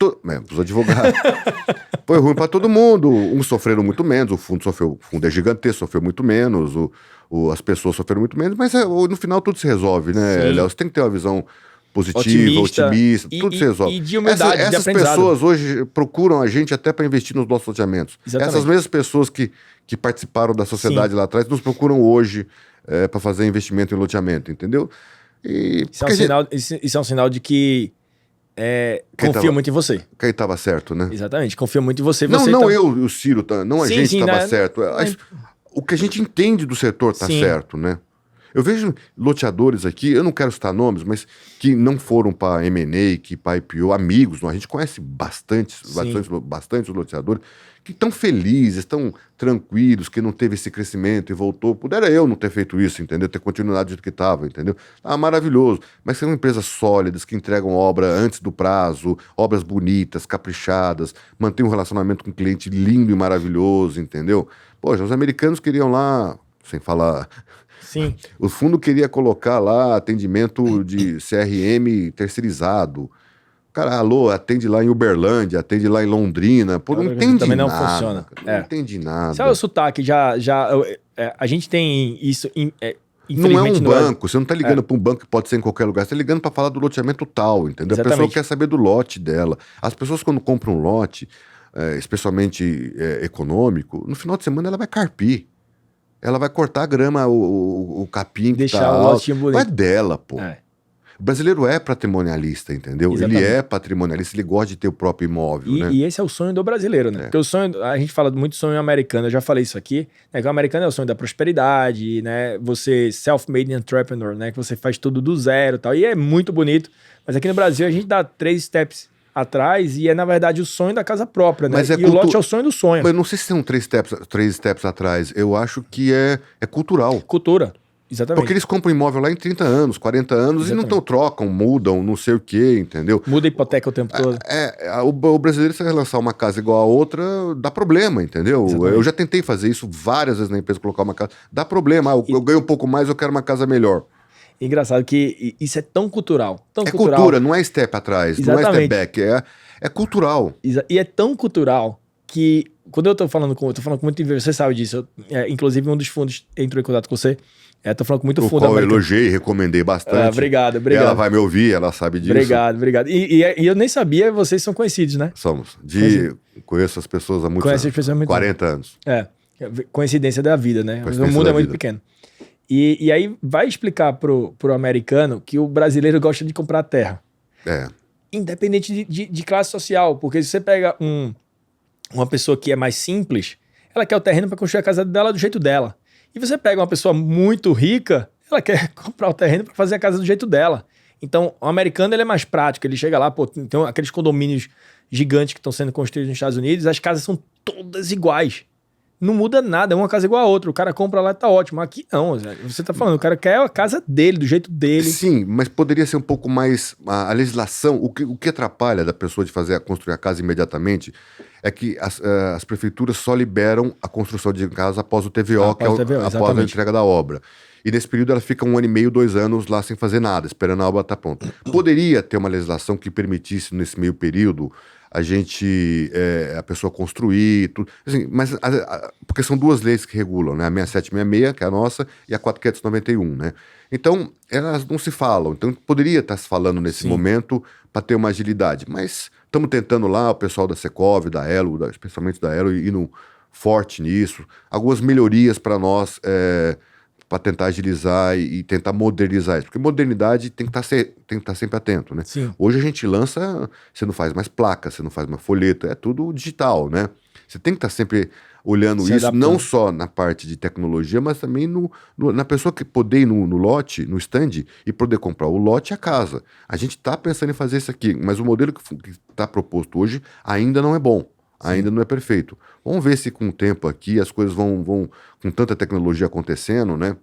Os advogados. Foi ruim pra todo mundo. Uns sofreram muito menos, o fundo é gigantesco, sofreu muito menos, as pessoas sofreram muito menos, mas no final tudo se resolve, né, Léo? Você tem que ter uma visão positiva, otimista, tudo se resolve. E de humildade, essas pessoas hoje procuram a gente até para investir nos nossos loteamentos. Exatamente. Essas mesmas pessoas que participaram da sociedade lá atrás nos procuram hoje para fazer investimento em loteamento, entendeu? Isso é um sinal de que confio muito em você. Quem estava certo, né? Exatamente, confio muito em você. Não eu e o Ciro, não a gente estava né? certo. O que a gente entende do setor está certo, né? Eu vejo loteadores aqui, eu não quero citar nomes, mas que não foram para M&A, que para IPO, amigos, a gente conhece bastante os loteadores, que estão felizes, estão tranquilos, que não teve esse crescimento e voltou. Pudera eu não ter feito isso, entendeu? Ter continuado do jeito que estava, entendeu? Maravilhoso. Mas são empresas sólidas, que entregam obra antes do prazo, obras bonitas, caprichadas, mantêm um relacionamento com o cliente lindo e maravilhoso, entendeu? Poxa, os americanos queriam lá, sem falar... Sim. O fundo queria colocar lá atendimento de CRM terceirizado. Cara, alô, atende lá em Uberlândia, atende lá em Londrina. Pô, não entende também nada. Não funciona. Não entende nada. Sabe o sotaque? A gente tem isso... Não é um banco, você não está ligando para um banco que pode ser em qualquer lugar, você está ligando para falar do loteamento tal, entendeu? Exatamente. A pessoa quer saber do lote dela. As pessoas quando compram um lote, especialmente econômico, no final de semana ela vai carpir. Ela vai cortar a grama, o capim que deixar tá o lotinho bonito. Não é dela, pô. O brasileiro é patrimonialista, entendeu? Exatamente. Ele é patrimonialista, ele gosta de ter o próprio imóvel, né? E esse é o sonho do brasileiro, né? Porque o sonho, a gente fala muito sonho americano, eu já falei isso aqui, né? Que o americano é o sonho da prosperidade, né? Você self-made entrepreneur, né? Que você faz tudo do zero e tal. E é muito bonito. Mas aqui no Brasil a gente dá 3 steps atrás e é, na verdade, o sonho da casa própria, né? Mas o lote é o sonho do sonho. Mas eu não sei se são 3 steps atrás. Eu acho que é cultural. Cultura. Exatamente. Porque eles compram imóvel lá em 30 anos, 40 anos e não trocam, mudam, não sei o quê, entendeu? Muda a hipoteca o tempo todo. O brasileiro, se relançar uma casa igual a outra, dá problema, entendeu? Exatamente. Eu já tentei fazer isso várias vezes na empresa, colocar uma casa. Dá problema, eu ganho um pouco mais, eu quero uma casa melhor. Engraçado que isso é tão cultural. Tão é cultural. Cultura, não é step atrás, Exatamente. não é step back, é cultural. E é tão cultural que, quando eu tô falando com muito investimento, você sabe disso, inclusive um dos fundos entrou em contato com você, tô falando com muito fundo americano. americano. Eu elogiei, recomendei bastante. Obrigado. Ela vai me ouvir, ela sabe disso. Obrigado. E eu nem sabia, vocês são conhecidos, né? Somos. Conheço as pessoas há muitos anos. 40 anos. Coincidência da vida, né? O mundo é muito pequeno. E aí vai explicar pro americano que o brasileiro gosta de comprar terra. Independente de classe social. Porque se você pega uma pessoa que é mais simples, ela quer o terreno para construir a casa dela do jeito dela. E você pega uma pessoa muito rica, ela quer comprar o terreno para fazer a casa do jeito dela. Então, o americano ele é mais prático. Ele chega lá, tem aqueles condomínios gigantes que estão sendo construídos nos Estados Unidos, as casas são todas iguais. Não muda nada, uma casa igual a outra. O cara compra lá e tá ótimo. Aqui não, você tá falando, o cara quer a casa dele, do jeito dele. Sim, mas poderia ser um pouco mais... A legislação, o que atrapalha da pessoa de construir a casa imediatamente é que as prefeituras só liberam a construção de casa após o TVO, após a entrega da obra. E nesse período ela fica 1 ano e meio, 2 anos lá sem fazer nada, esperando a obra estar pronta. Poderia ter uma legislação que permitisse, nesse meio período, a pessoa construir, tudo. Assim, mas porque são 2 leis que regulam, né? A 6766, que é a nossa, e a 4591, né? Então, elas não se falam. Então, poderia estar se falando nesse momento para ter uma agilidade. Mas estamos tentando lá, o pessoal da Secov, da Elo, especialmente da Elo, indo forte nisso. Algumas melhorias para nós, para tentar agilizar e tentar modernizar isso. Porque modernidade tem que estar sempre atento, né? Sim. Hoje a gente lança, você não faz mais placa, você não faz mais folheto, é tudo digital, né? Você tem que estar sempre olhando isso, adaptando. Não só na parte de tecnologia, mas também na pessoa que poder ir no lote, no stand, e poder comprar o lote e a casa. A gente está pensando em fazer isso aqui, mas o modelo que está proposto hoje ainda não é bom. Ainda não é perfeito. Vamos ver se com o tempo aqui as coisas vão com tanta tecnologia acontecendo, né?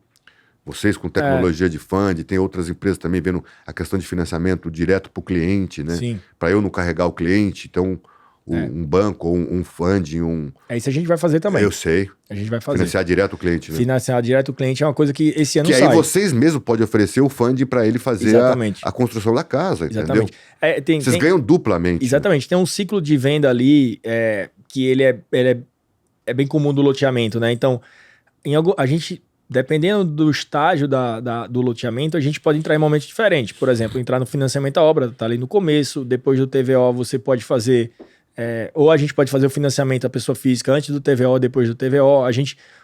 Vocês com tecnologia de fund, tem outras empresas também vendo a questão de financiamento direto para o cliente, né? Para eu não carregar o cliente, então um banco ou um fund, isso a gente vai fazer também. Eu sei. A gente vai fazer. Financiar direto o cliente, né? Financiar direto o cliente é uma coisa que esse ano sai. Que aí vocês mesmos podem oferecer o fund para ele fazer a construção da casa, entendeu? Vocês ganham duplamente. Exatamente. Né? Tem um ciclo de venda ali que ele é bem comum do loteamento, né? Então, a gente, dependendo do estágio do loteamento, a gente pode entrar em momentos diferentes. Por exemplo, entrar no financiamento da obra, tá ali no começo, depois do TVO você pode fazer... ou a gente pode fazer o financiamento da pessoa física antes do TVO, depois do TVO.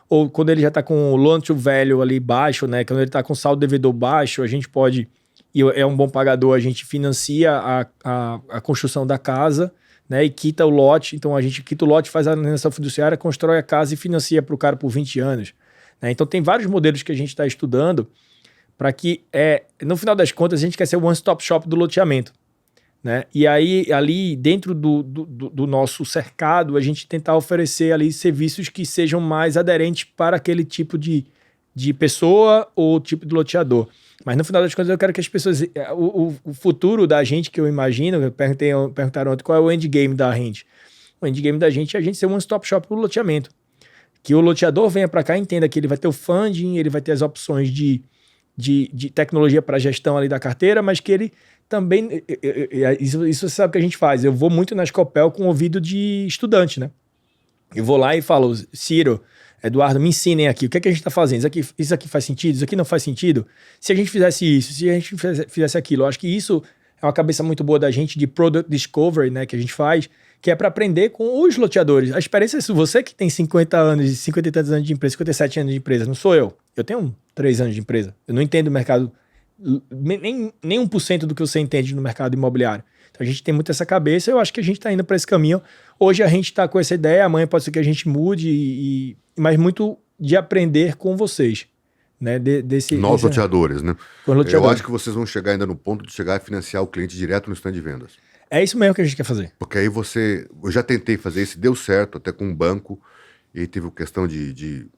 Ou quando ele já está com o loan to value ali baixo, né? Quando ele está com saldo devedor baixo, a gente pode, e é um bom pagador, a gente financia a construção da casa, né? E quita o lote. Então a gente quita o lote, faz a alienação fiduciária, constrói a casa e financia para o cara por 20 anos. Né? Então tem vários modelos que a gente está estudando para que, no final das contas, a gente quer ser o one-stop shop do loteamento. Né? E aí, ali dentro do nosso cercado, a gente tentar oferecer ali serviços que sejam mais aderentes para aquele tipo de pessoa ou tipo de loteador. Mas no final das contas, eu quero que as pessoas... O futuro da gente, que eu imagino, perguntaram ontem qual é o endgame da gente. O endgame da gente é a gente ser um one-stop shop para o loteamento. Que o loteador venha para cá e entenda que ele vai ter o funding, ele vai ter as opções de tecnologia para gestão ali da carteira, mas que ele também... Isso você sabe que a gente faz. Eu vou muito na Scopel com ouvido de estudante, né? Eu vou lá e falo, Ciro, Eduardo, me ensinem aqui. O que é que a gente está fazendo? Isso aqui faz sentido? Isso aqui não faz sentido? Se a gente fizesse isso, se a gente fizesse aquilo. Eu acho que isso é uma cabeça muito boa da gente de Product Discovery, né? Que a gente faz, que é para aprender com os loteadores. A experiência é você que tem 50 anos, 50 e tantos anos de empresa, 57 anos de empresa. Não sou eu. Eu tenho 3 anos de empresa. Eu não entendo o mercado... Nem 1% do que você entende no mercado imobiliário. Então a gente tem muito essa cabeça, eu acho que a gente está indo para esse caminho. Hoje a gente está com essa ideia, amanhã pode ser que a gente mude, mas muito de aprender com vocês. Né? Nós loteadores, né? Loteadores. Eu acho que vocês vão chegar ainda no ponto de chegar a financiar o cliente direto no stand de vendas. É isso mesmo que a gente quer fazer. Porque aí eu já tentei fazer isso, deu certo, até com um banco, e teve questão de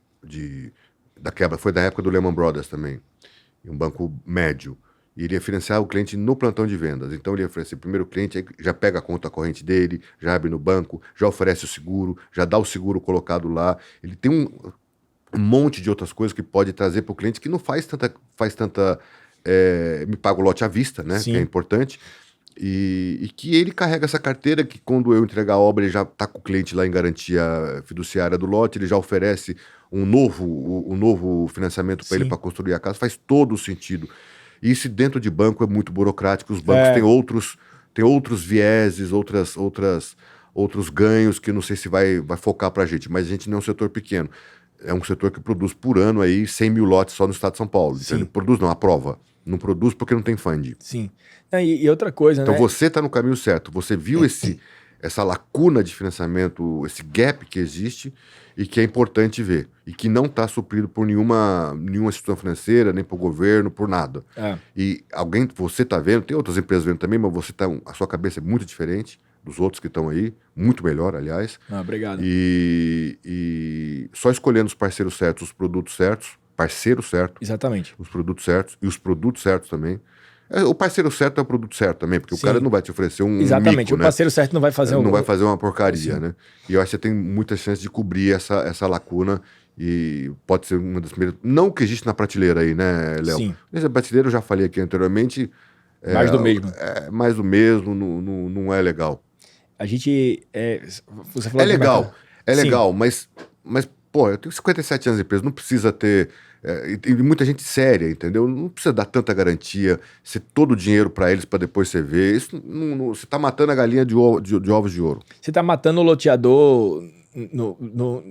da quebra, foi da época do Lehman Brothers também, um banco médio. E ele ia financiar o cliente no plantão de vendas. Então ele ia oferecer primeiro o cliente, aí já pega a conta corrente dele, já abre no banco, já oferece o seguro, já dá o seguro colocado lá. Ele tem um monte de outras coisas que pode trazer para o cliente que não faz tanta me paga o lote à vista, né? Sim. Que é importante. E que ele carrega essa carteira que quando eu entregar a obra, ele já está com o cliente lá em garantia fiduciária do lote, ele já oferece um novo financiamento para ele para construir a casa. Faz todo o sentido. Isso dentro de banco é muito burocrático. Os bancos têm outros vieses, outros ganhos que eu não sei se vai focar para a gente. Mas a gente não é um setor pequeno. É um setor que produz por ano aí 100 mil lotes só no estado de São Paulo. Então, produz não, aprova. Não produz porque não tem funding. Sim. E outra coisa, então, né? você está no caminho certo. Você viu essa lacuna de financiamento, esse gap que existe e que é importante ver. E que não está suprido por nenhuma instituição financeira, nem por governo, por nada. E você está vendo, tem outras empresas vendo também, mas a sua cabeça é muito diferente dos outros que estão aí, muito melhor, aliás. Obrigado. E só escolhendo os parceiros certos, os produtos certos, parceiro certo. Exatamente. Os produtos certos e os produtos certos também. O parceiro certo é o produto certo também, porque o cara não vai te oferecer um Exatamente, mico, o parceiro certo não vai fazer não vai fazer uma porcaria, né? E eu acho que você tem muita chance de cobrir essa lacuna e pode ser uma das primeiras... Não o que existe na prateleira aí, né, Léo? Sim. Essa prateleira eu já falei aqui anteriormente. Mais do mesmo. Mais do mesmo, não é legal. A gente... Você falou é legal, mas, pô, eu tenho 57 anos de empresa, não precisa ter... e muita gente séria, entendeu? Não precisa dar tanta garantia, ser todo o dinheiro para eles para depois você ver. Isso você tá matando a galinha de ovos de ouro. Você tá matando o loteador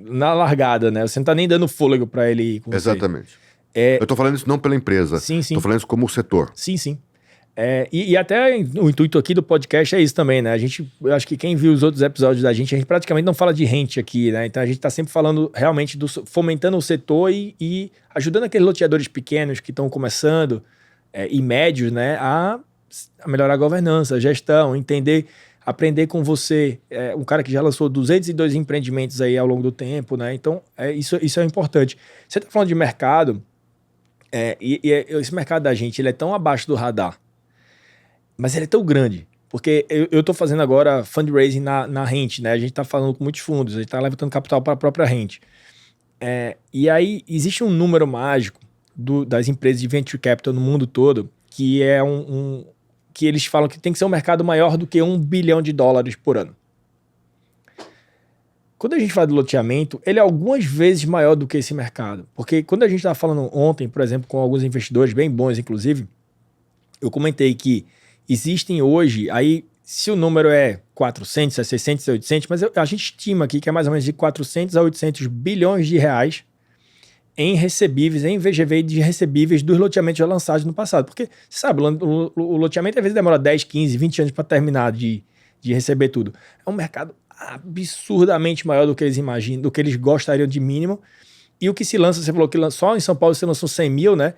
na largada, né? Você não tá nem dando fôlego para ele ir com Exatamente. você. Eu tô falando isso não pela empresa. Sim. Tô falando isso como setor. Sim. E até o intuito aqui do podcast é isso também, né? Eu acho que quem viu os outros episódios da gente praticamente não fala de rente aqui, né? Então a gente tá sempre falando realmente fomentando o setor e ajudando aqueles loteadores pequenos que estão começando e médios, né? A melhorar a governança, a gestão, aprender com você, um cara que já lançou 202 empreendimentos aí ao longo do tempo, né? Então isso é importante. Você tá falando de mercado, esse mercado da gente, ele é tão abaixo do radar, mas ele é tão grande, porque eu estou fazendo agora fundraising na Rente, né? A gente está falando com muitos fundos, a gente está levantando capital para a própria Rente. E aí existe um número mágico das empresas de venture capital no mundo todo, que é que eles falam que tem que ser um mercado maior do que $1 bilhão por ano. Quando a gente fala de loteamento, ele é algumas vezes maior do que esse mercado. Porque quando a gente estava falando ontem, por exemplo, com alguns investidores bem bons, inclusive, eu comentei que existem hoje, aí se o número é 400, é 600, é 800, mas a gente estima aqui que é mais ou menos de 400 a 800 bilhões de reais em recebíveis, em VGV de recebíveis dos loteamentos já lançados no passado. Porque, você sabe, o loteamento às vezes demora 10, 15, 20 anos para terminar de receber tudo. É um mercado absurdamente maior do que eles imaginam, do que eles gostariam de mínimo. E o que se lança, você falou que só em São Paulo você lançou 100 mil, né?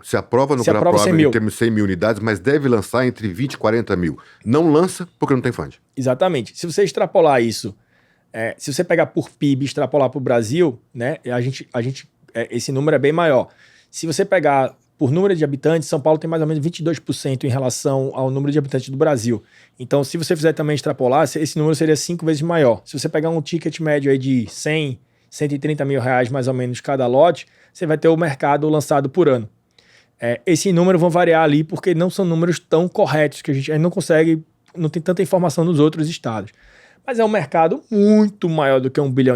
Se aprova no GRAPROV em termos de 100 mil unidades, mas deve lançar entre 20 e 40 mil. Não lança porque não tem fund. Exatamente. Se você extrapolar isso, se você pegar por PIB e extrapolar para o Brasil, né, esse número é bem maior. Se você pegar por número de habitantes, São Paulo tem mais ou menos 22% em relação ao número de habitantes do Brasil. Então, se você fizer também extrapolar, esse número seria 5 vezes maior. Se você pegar um ticket médio aí de 100, 130 mil reais mais ou menos cada lote, você vai ter o mercado lançado por ano. Esse número vão variar ali porque não são números tão corretos que a gente não consegue, não tem tanta informação nos outros estados. Mas é um mercado muito maior do que $1 bilhão.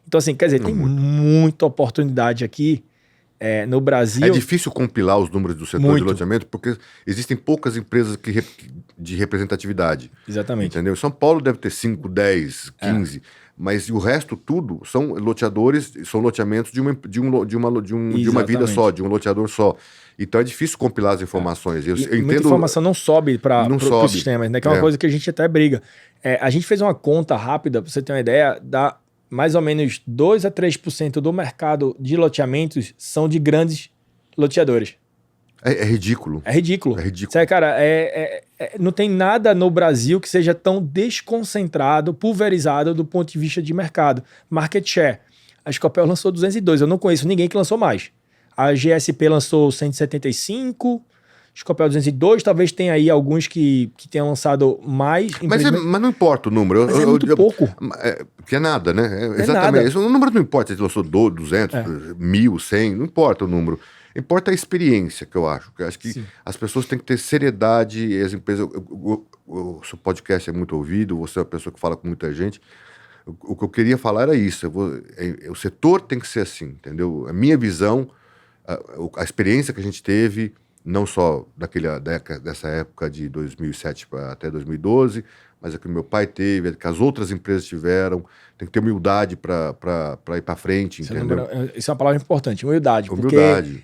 Então, assim, quer dizer, tem muita oportunidade aqui no Brasil. É difícil compilar os números do setor de loteamento porque existem poucas empresas de representatividade. Exatamente. Entendeu? São Paulo deve ter 5, 10, 15... Mas o resto tudo são loteadores, são loteamentos de uma vida só, de um loteador só. Então é difícil compilar as informações. Eu entendo, muita informação não sobe para o sistema, né? Que é uma coisa que a gente até briga. A gente fez uma conta rápida, para você ter uma ideia, dá mais ou menos 2 a 3% do mercado de loteamentos são de grandes loteadores. É ridículo. É ridículo. É ridículo. Sabe, cara, não tem nada no Brasil que seja tão desconcentrado, pulverizado do ponto de vista de mercado. Market share. A Scopel lançou 202. Eu não conheço ninguém que lançou mais. A GSP lançou 175, Scopel 202. Talvez tenha aí alguns que tenham lançado mais. Mas não importa o número. Mas é muito pouco. Que é nada, né? Exatamente. Nada. O número não importa se lançou 200, 1.000, 100, não importa o número. Importa a experiência, que eu acho. Eu acho que Sim. As pessoas têm que ter seriedade, e as empresas... O seu podcast é muito ouvido, você é uma pessoa que fala com muita gente. O que eu queria falar era isso. O setor tem que ser assim, entendeu? A minha visão, a experiência que a gente teve, não só dessa época de 2007 até 2012, mas a que meu pai teve, a que as outras empresas tiveram. Tem que ter humildade para ir para frente, entendeu? Isso é uma palavra importante, humildade. Porque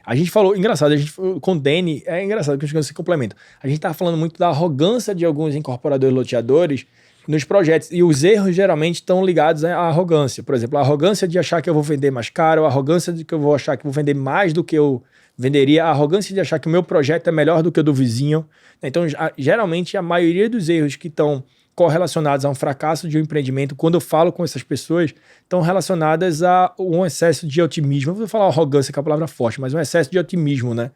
a gente falou, engraçado, a gente com o Dene, é engraçado que se complementa. A gente estava falando muito da arrogância de alguns incorporadores loteadores nos projetos, e os erros geralmente estão ligados à arrogância. Por exemplo, a arrogância de achar que eu vou vender mais caro, a arrogância de que eu vou achar que vou vender mais do que eu venderia, a arrogância de achar que o meu projeto é melhor do que o do vizinho. Então, geralmente, a maioria dos erros que estão correlacionados a um fracasso de um empreendimento, quando eu falo com essas pessoas, estão relacionadas a um excesso de otimismo. Eu vou falar arrogância, que é a palavra forte, mas um excesso de otimismo, né?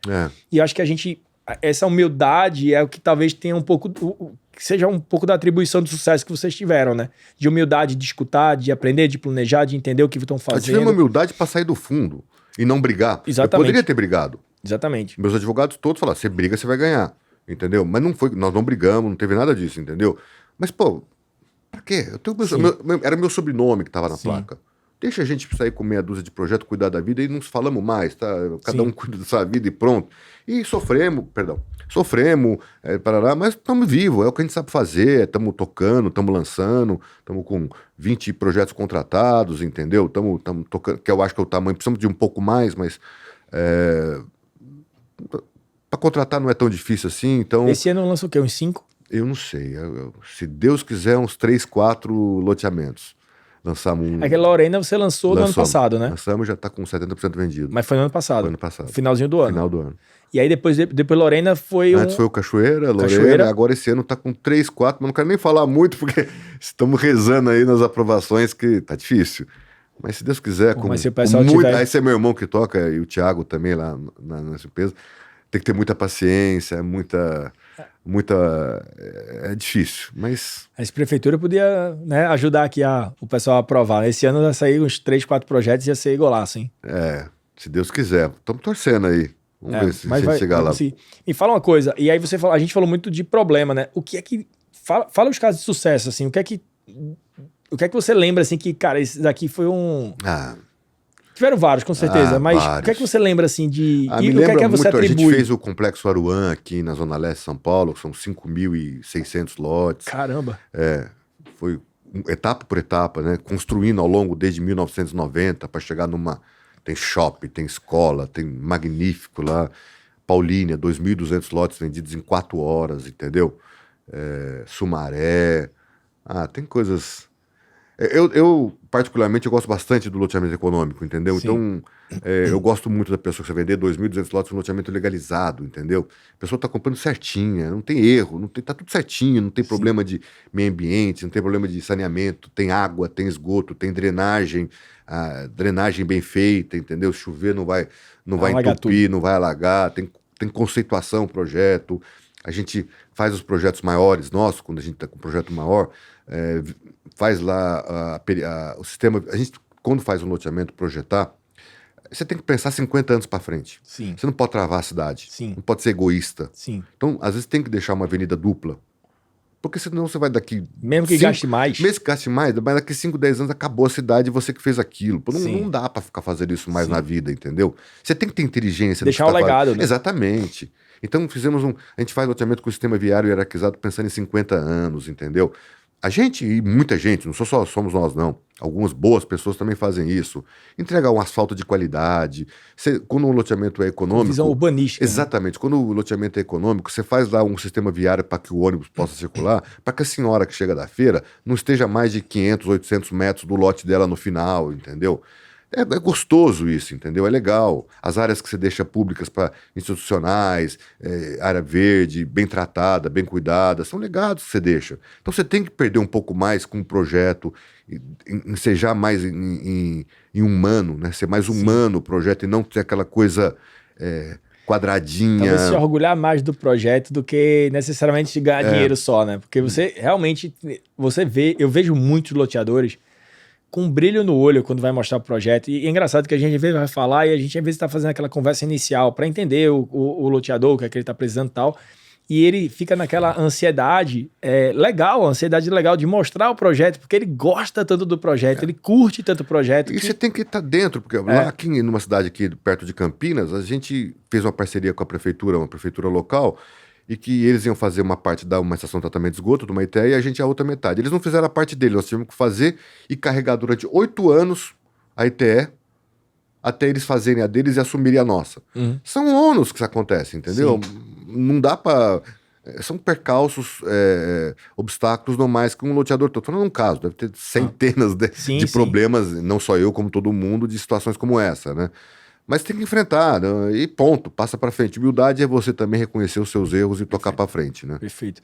E acho que essa humildade é o que talvez tenha um pouco, que seja um pouco da atribuição do sucesso que vocês tiveram, né? De humildade, de escutar, de aprender, de planejar, de entender o que estão fazendo. Eu tive uma humildade para sair do fundo e não brigar. Exatamente. Eu poderia ter brigado. Exatamente. Meus advogados todos falaram, você briga, você vai ganhar, entendeu? Mas não foi, nós não brigamos, não teve nada disso, entendeu? Mas, pô, pra quê? Era meu sobrenome que tava na placa. Deixa a gente sair com meia dúzia de projeto, cuidar da vida e não falamos mais, tá? Cada um cuida da sua vida e pronto. E sofremos, mas estamos vivos, é o que a gente sabe fazer, estamos tocando, estamos lançando, estamos com 20 projetos contratados, entendeu? Estamos tocando, que eu acho que é o tamanho, precisamos de um pouco mais, mas para contratar não é tão difícil assim, então... Esse ano lança o quê? Uns 5? Eu não sei. Se Deus quiser, uns 3, 4 loteamentos. Lançamos um... Aquela Lorena você lançou no ano passado, né? Lançamos, já está com 70% vendido. Mas foi no ano passado? Foi no passado. Finalzinho do ano. Final do ano. E aí depois Lorena foi Antes foi o Cachoeira, Lorena, agora esse ano está com 3, 4, mas não quero nem falar muito, porque estamos rezando aí nas aprovações, que tá difícil. Mas se Deus quiser, mas se o pessoal tiver... Aí esse é meu irmão que toca, e o Thiago também lá nessa empresa. Tem que ter muita paciência, muita... É difícil, mas... A prefeitura podia, né, ajudar aqui o pessoal a aprovar. Esse ano vai sair uns 3, 4 projetos e ia ser golaço, hein? Se Deus quiser. Estamos torcendo aí. Vamos ver se a gente chegar lá. Me fala uma coisa, e aí a gente falou muito de problema, né? O que é que... Fala os casos de sucesso, assim, o que é que você lembra, assim, que, cara, esse daqui foi um... Tiveram vários, com certeza, mas vários. O que é que você lembra, assim, de... E o que é que você atribui? A gente fez o Complexo Aruan aqui na Zona Leste de São Paulo, que são 5.600 lotes. Caramba! Foi etapa por etapa, né? Construindo ao longo desde 1990 para chegar numa... Tem shopping, tem escola, tem Magnífico lá. Paulínia, 2.200 lotes vendidos em 4 horas, entendeu? Sumaré. Tem coisas... Eu, particularmente, eu gosto bastante do loteamento econômico, entendeu? Sim. Então, eu gosto muito da pessoa que você vender 2.200 lotes no loteamento legalizado, entendeu? A pessoa está comprando certinha, não tem erro, tá tudo certinho, não tem problema de meio ambiente, não tem problema de saneamento, tem água, tem esgoto, tem drenagem, drenagem bem feita, entendeu? Chover não vai entupir, não vai alagar, tem conceituação projeto. A gente faz os projetos maiores nossos, quando a gente está com um projeto maior, faz lá o sistema. A gente, quando faz um loteamento, projetar, você tem que pensar 50 anos para frente. Sim. Você não pode travar a cidade. Sim. Não pode ser egoísta. Sim. Então, às vezes, tem que deixar uma avenida dupla. Porque senão você vai daqui... Mesmo que gaste mais. Mesmo que gaste mais, mas daqui 5, 10 anos acabou a cidade e você que fez aquilo. Não dá para ficar fazendo isso mais na vida, entendeu? Você tem que ter inteligência. Deixar o legado, né? Exatamente. Então, a gente faz loteamento com o sistema viário hierarquizado pensando em 50 anos, entendeu? A gente, e muita gente, não só somos nós não, algumas boas pessoas também fazem isso. Entregar um asfalto de qualidade. Quando um loteamento é econômico... Visão urbanística. Exatamente. Né? Quando o loteamento é econômico, você faz lá um sistema viário para que o ônibus possa circular, para que a senhora que chega da feira não esteja mais de 500, 800 metros do lote dela no final, entendeu? É gostoso isso, entendeu? É legal. As áreas que você deixa públicas para institucionais, área verde, bem tratada, bem cuidada, são legados que você deixa. Então você tem que perder um pouco mais com o projeto, ensejar mais em humano, né? Ser mais humano o projeto e não ter aquela coisa quadradinha. Talvez se orgulhar mais do projeto do que necessariamente de ganhar dinheiro só, né? Porque você realmente, eu vejo muitos loteadores com um brilho no olho quando vai mostrar o projeto. E é engraçado que a gente às vezes vai falar e a gente às vezes está fazendo aquela conversa inicial para entender o loteador, o que é que ele está precisando e tal. E ele fica naquela ansiedade legal, a ansiedade legal de mostrar o projeto, porque ele gosta tanto do projeto, ele curte tanto o projeto. E você tem que estar dentro, porque lá aqui, numa cidade aqui perto de Campinas, a gente fez uma parceria com a prefeitura, uma prefeitura local, e que eles iam fazer uma parte da uma estação de tratamento de esgoto, de uma ITE, e a gente a outra metade. Eles não fizeram a parte dele, nós tivemos que fazer e carregar durante 8 anos a ITE, até eles fazerem a deles e assumirem a nossa. São ônus que isso acontece, entendeu? Sim. Não dá para... São percalços, obstáculos normais que um loteador... Estou falando um caso, deve ter centenas de problemas, não só eu, como todo mundo, de situações como essa, né? Mas tem que enfrentar, né? E ponto, passa para frente. Humildade é você também reconhecer os seus erros e tocar para frente, né? Perfeito.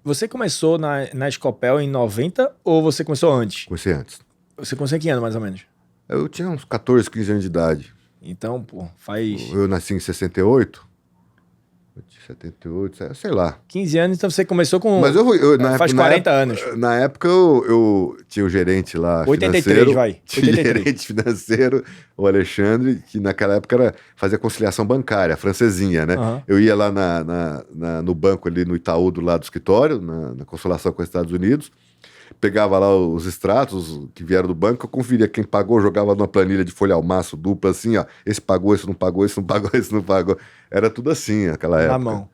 Você começou na Scopel em 90 ou você começou antes? Comecei antes. Você começou em que ano, mais ou menos? Eu tinha uns 14, 15 anos de idade. Então, pô, faz... Eu nasci em 68. 78, sei lá. 15 anos, então você começou com... Mas faz 40 anos. Na época eu tinha o gerente lá 83, financeiro. vai. 83. Tinha o gerente financeiro, o Alexandre, que naquela época fazia conciliação bancária, francesinha, né? Eu ia lá no banco ali no Itaú, do lado do escritório, na Consolação com os Estados Unidos, pegava lá os extratos que vieram do banco, eu conferia quem pagou, jogava numa planilha de folha ao maço dupla, assim, ó, esse pagou, esse não pagou, esse não pagou, esse não pagou. Era tudo assim naquela época. Na mão.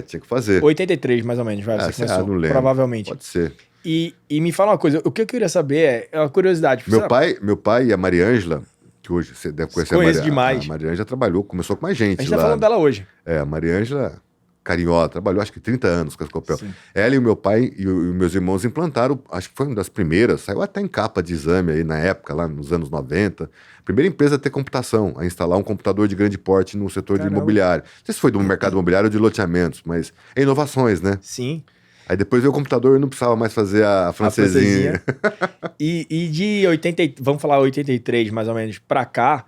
Tinha que fazer. 83, mais ou menos, vai, você começou, não lembro. Provavelmente. Pode ser. E me fala uma coisa, o que eu queria saber é uma curiosidade. Meu pai e a Mariângela, que hoje você deve conhecer demais. A Mariângela trabalhou, começou com mais gente. A gente tá falando dela hoje. A Mariângela... carinhosa, trabalhou acho que 30 anos com a Scopel. Ela e o meu pai e os meus irmãos implantaram, acho que foi uma das primeiras, saiu até em capa de exame aí na época, lá nos anos 90. Primeira empresa a ter computação, a instalar um computador de grande porte no setor de imobiliário. Não sei se foi do mercado imobiliário ou de loteamentos, mas é inovações, né? Sim. Aí depois veio o computador e não precisava mais fazer a francesinha. E de 80, vamos falar 83 mais ou menos, pra cá,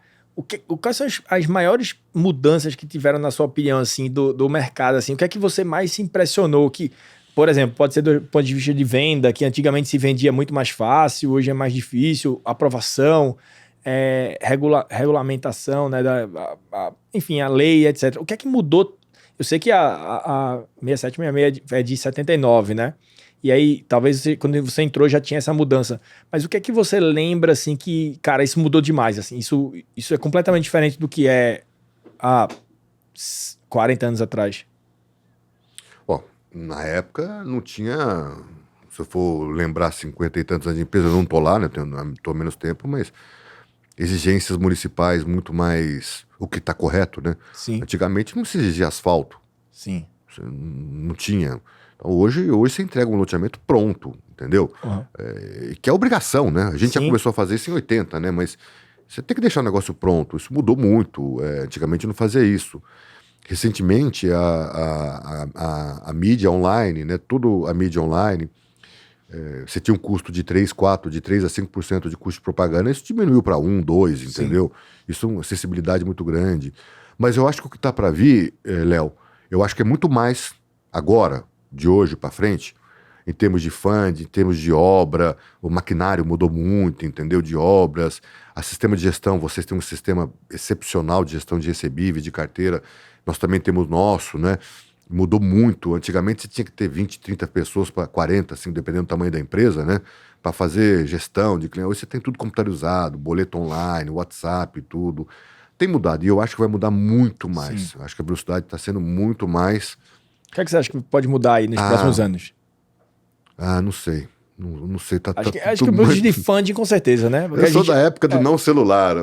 quais são as maiores mudanças que tiveram, na sua opinião, assim, do mercado? Assim? O que é que você mais se impressionou? Que, por exemplo, pode ser do ponto de vista de venda, que antigamente se vendia muito mais fácil, hoje é mais difícil, aprovação, regulamentação, né, enfim, a lei, etc. O que é que mudou? Eu sei que a 6766 é de 79, né? E aí, talvez quando você entrou já tinha essa mudança. Mas o que é que você lembra, assim, que, cara, isso mudou demais, assim? Isso é completamente diferente do que é há 40 anos atrás. Bom, na época não tinha... Se eu for lembrar 50 e tantos anos de empresa, eu não tô lá, né? Tô menos tempo, mas exigências municipais muito mais... O que tá correto, né? Sim. Antigamente não se exigia asfalto. Sim. Não tinha... Então, hoje você entrega um loteamento pronto, entendeu? Que é obrigação, né? A gente já começou a fazer isso em 80, né? Mas você tem que deixar o negócio pronto. Isso mudou muito. Antigamente não fazia isso. Recentemente, a mídia online, né? Tudo a mídia online, você tinha um custo de 3, 4, de 3 a 5% de custo de propaganda. Isso diminuiu para 1, 2, entendeu? Isso é uma acessibilidade muito grande. Mas eu acho que o que está para vir, Léo, eu acho que é muito mais agora, de hoje para frente, em termos de fund, em termos de obra, o maquinário mudou muito, entendeu? De obras, a sistema de gestão, vocês têm um sistema excepcional de gestão de recebíveis, de carteira, nós também temos nosso, né? Mudou muito, antigamente você tinha que ter 20, 30 pessoas para 40, assim, dependendo do tamanho da empresa, né? Para fazer gestão de cliente, hoje você tem tudo computarizado, boleto online, WhatsApp, tudo, tem mudado, e eu acho que vai mudar muito mais, eu acho que a velocidade está sendo muito mais... O que é que você acha que pode mudar aí nos próximos anos? Não sei. Não sei. Acho que o build de funding, com certeza, né? Porque eu sou da época do não celular,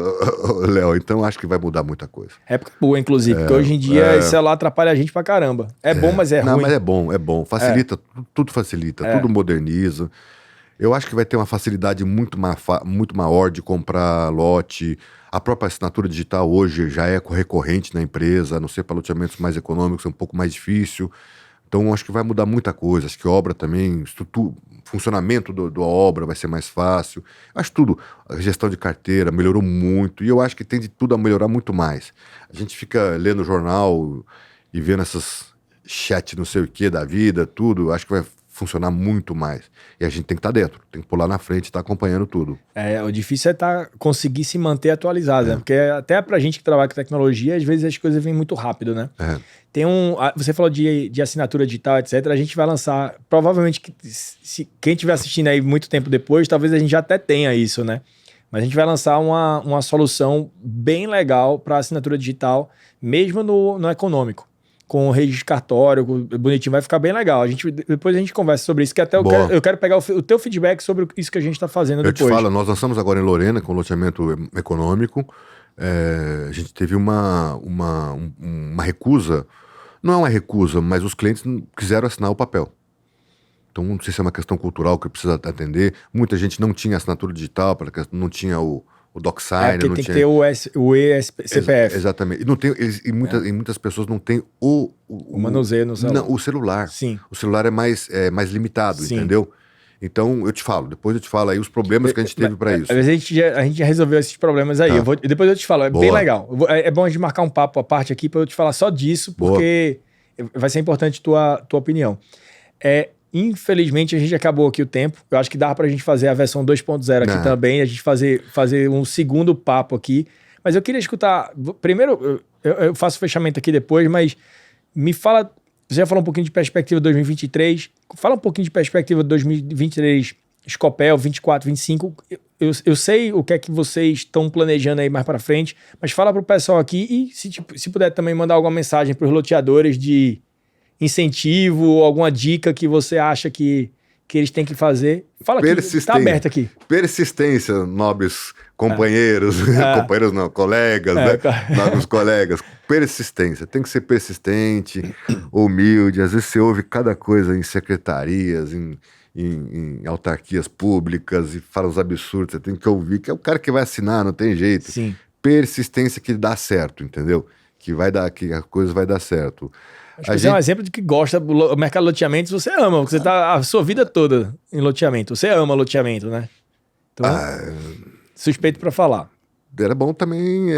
Léo, então acho que vai mudar muita coisa. Época boa, inclusive, porque hoje em dia esse celular atrapalha a gente pra caramba. É bom, mas é ruim. Não, mas é bom. Facilita, tudo facilita, tudo moderniza. Eu acho que vai ter uma facilidade muito maior de comprar lote. A própria assinatura digital hoje já é recorrente na empresa, a não ser para loteamentos mais econômicos, é um pouco mais difícil. Então, acho que vai mudar muita coisa. Acho que obra também, funcionamento da obra vai ser mais fácil. Acho tudo. A gestão de carteira melhorou muito. E eu acho que tem de tudo a melhorar muito mais. A gente fica lendo o jornal e vendo essas chat não sei o que da vida, tudo. Acho que vai funcionar muito mais. E a gente tem que estar dentro, tem que pular na frente e estar acompanhando tudo. O difícil é conseguir se manter atualizado, né? Porque até pra gente que trabalha com tecnologia, às vezes as coisas vêm muito rápido, né? Você falou de assinatura digital, etc. A gente vai lançar, provavelmente, quem estiver assistindo aí muito tempo depois, talvez a gente já até tenha isso, né? Mas a gente vai lançar uma solução bem legal para assinatura digital, mesmo no econômico. Com o registro de cartório, bonitinho, vai ficar bem legal. Depois a gente conversa sobre isso, que até eu quero pegar o teu feedback sobre isso que a gente está fazendo depois. Eu te falo, nós lançamos agora em Lorena, com loteamento econômico. A gente teve uma recusa, não é uma recusa, mas os clientes quiseram assinar o papel. Então, não sei se é uma questão cultural que precisa atender. Muita gente não tinha assinatura digital, não tinha o DocSign. Porque tem que ter o CPF. Exatamente. E muitas pessoas não têm o manuseio no celular. Não, o celular. Sim. O celular é mais limitado, Sim. entendeu? Então, depois eu te falo aí os problemas que a gente teve para isso. Às vezes a gente já resolveu esses problemas aí. Depois eu te falo, bem legal. É bom a gente marcar um papo à parte aqui para eu te falar só disso, porque vai ser importante tua opinião. Infelizmente, a gente acabou aqui o tempo. Eu acho que dá pra gente fazer a versão 2.0 aqui também, a gente fazer um segundo papo aqui. Mas eu queria escutar... Primeiro, eu faço o fechamento aqui depois, mas me fala... Você já falou um pouquinho de perspectiva de 2023. Fala um pouquinho de perspectiva de 2023, Scopel, 24, 25. Eu sei o que é que vocês estão planejando aí mais pra frente, mas fala pro pessoal aqui e se puder também mandar alguma mensagem pros loteadores de incentivo ou alguma dica que você acha que eles têm que fazer. Fala aqui, tá aberto aqui. Persistência, nobres companheiros, companheiros não, colegas, né? Nobres colegas. Persistência, tem que ser persistente, humilde. Às vezes você ouve cada coisa em secretarias, em autarquias públicas e fala os absurdos, você tem que ouvir, que é o cara que vai assinar, não tem jeito. Sim. Persistência que dá certo, entendeu? Que a coisa vai dar certo. Acho que você é um exemplo de que gosta do mercado de loteamentos, você ama, você tá a sua vida toda em loteamento. Você ama loteamento, né? Então, suspeito pra falar. Era bom também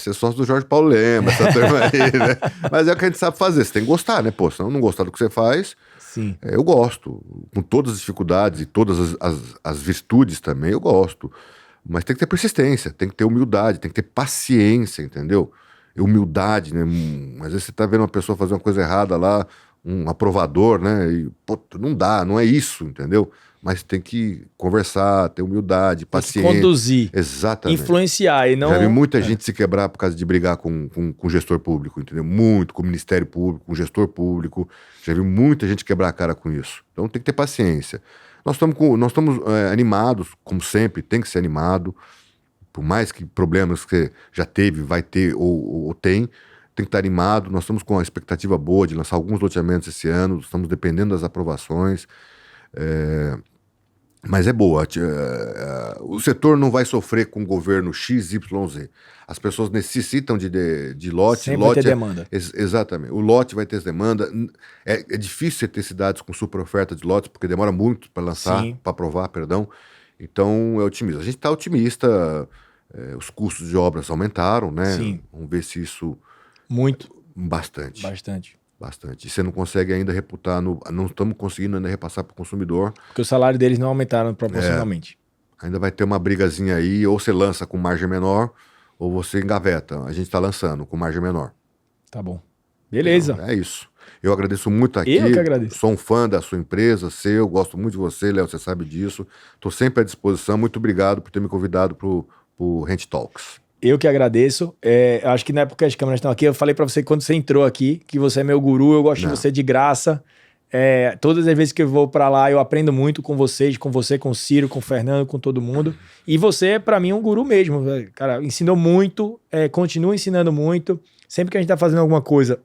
ser sócio do Jorge Paulo Lema, essa turma aí, né? Mas é o que a gente sabe fazer, você tem que gostar, né? Pô, senão não gostar do que você faz. Sim. Eu gosto, com todas as dificuldades e todas as virtudes também, eu gosto. Mas tem que ter persistência, tem que ter humildade, tem que ter paciência, entendeu? Humildade, né? Às vezes você tá vendo uma pessoa fazer uma coisa errada lá, um aprovador, né? E, não dá, não é isso, entendeu? Mas tem que conversar, ter humildade, paciência. Conduzir. Exatamente. Influenciar e não... Já vi muita gente se quebrar por causa de brigar com gestor público, entendeu? Muito, com o Ministério Público, com gestor público. Já vi muita gente quebrar a cara com isso. Então tem que ter paciência. Nós estamos animados, como sempre, tem que ser animado. Por mais que problemas que você já teve, vai ter ou tem que estar animado. Nós estamos com uma expectativa boa de lançar alguns loteamentos esse ano, estamos dependendo das aprovações. Mas é boa. O setor não vai sofrer com o governo XYZ. As pessoas necessitam de lote. Sempre vai ter demanda. Exatamente. O lote vai ter demanda. É difícil você ter cidades com super oferta de lotes, porque demora muito para lançar, para aprovar, perdão. Então, é otimista. A gente está otimista, os custos de obras aumentaram, né? Sim. Vamos ver se isso... Muito. Bastante. E você não consegue ainda reputar, não estamos conseguindo ainda repassar para o consumidor. Porque o salário deles não aumentaram proporcionalmente. Ainda vai ter uma brigazinha aí, ou você lança com margem menor, ou você engaveta. A gente está lançando com margem menor. Tá bom. Beleza. Então, é isso. Eu agradeço muito aqui. Eu que agradeço. Sou um fã da sua empresa, gosto muito de você, Léo, você sabe disso. Estou sempre à disposição. Muito obrigado por ter me convidado para o Rent Talks. Eu que agradeço. Acho que na época que as câmeras estão aqui, eu falei para você quando você entrou aqui, que você é meu guru, eu gosto de você de graça. Todas as vezes que eu vou para lá, eu aprendo muito com vocês, com você, com o Ciro, com o Fernando, com todo mundo. E você, para mim, é um guru mesmo. Cara, ensinou muito, continua ensinando muito. Sempre que a gente tá fazendo alguma coisa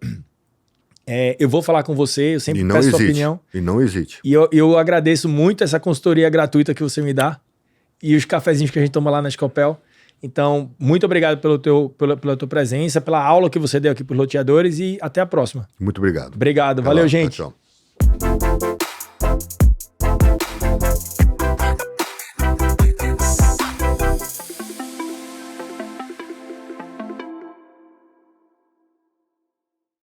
Eu vou falar com você, eu sempre peço sua opinião. E não hesite. E eu agradeço muito essa consultoria gratuita que você me dá e os cafezinhos que a gente toma lá na Scopel. Então, muito obrigado pela tua presença, pela aula que você deu aqui para os loteadores e até a próxima. Muito obrigado. Obrigado. Valeu, gente. Tchau, tchau.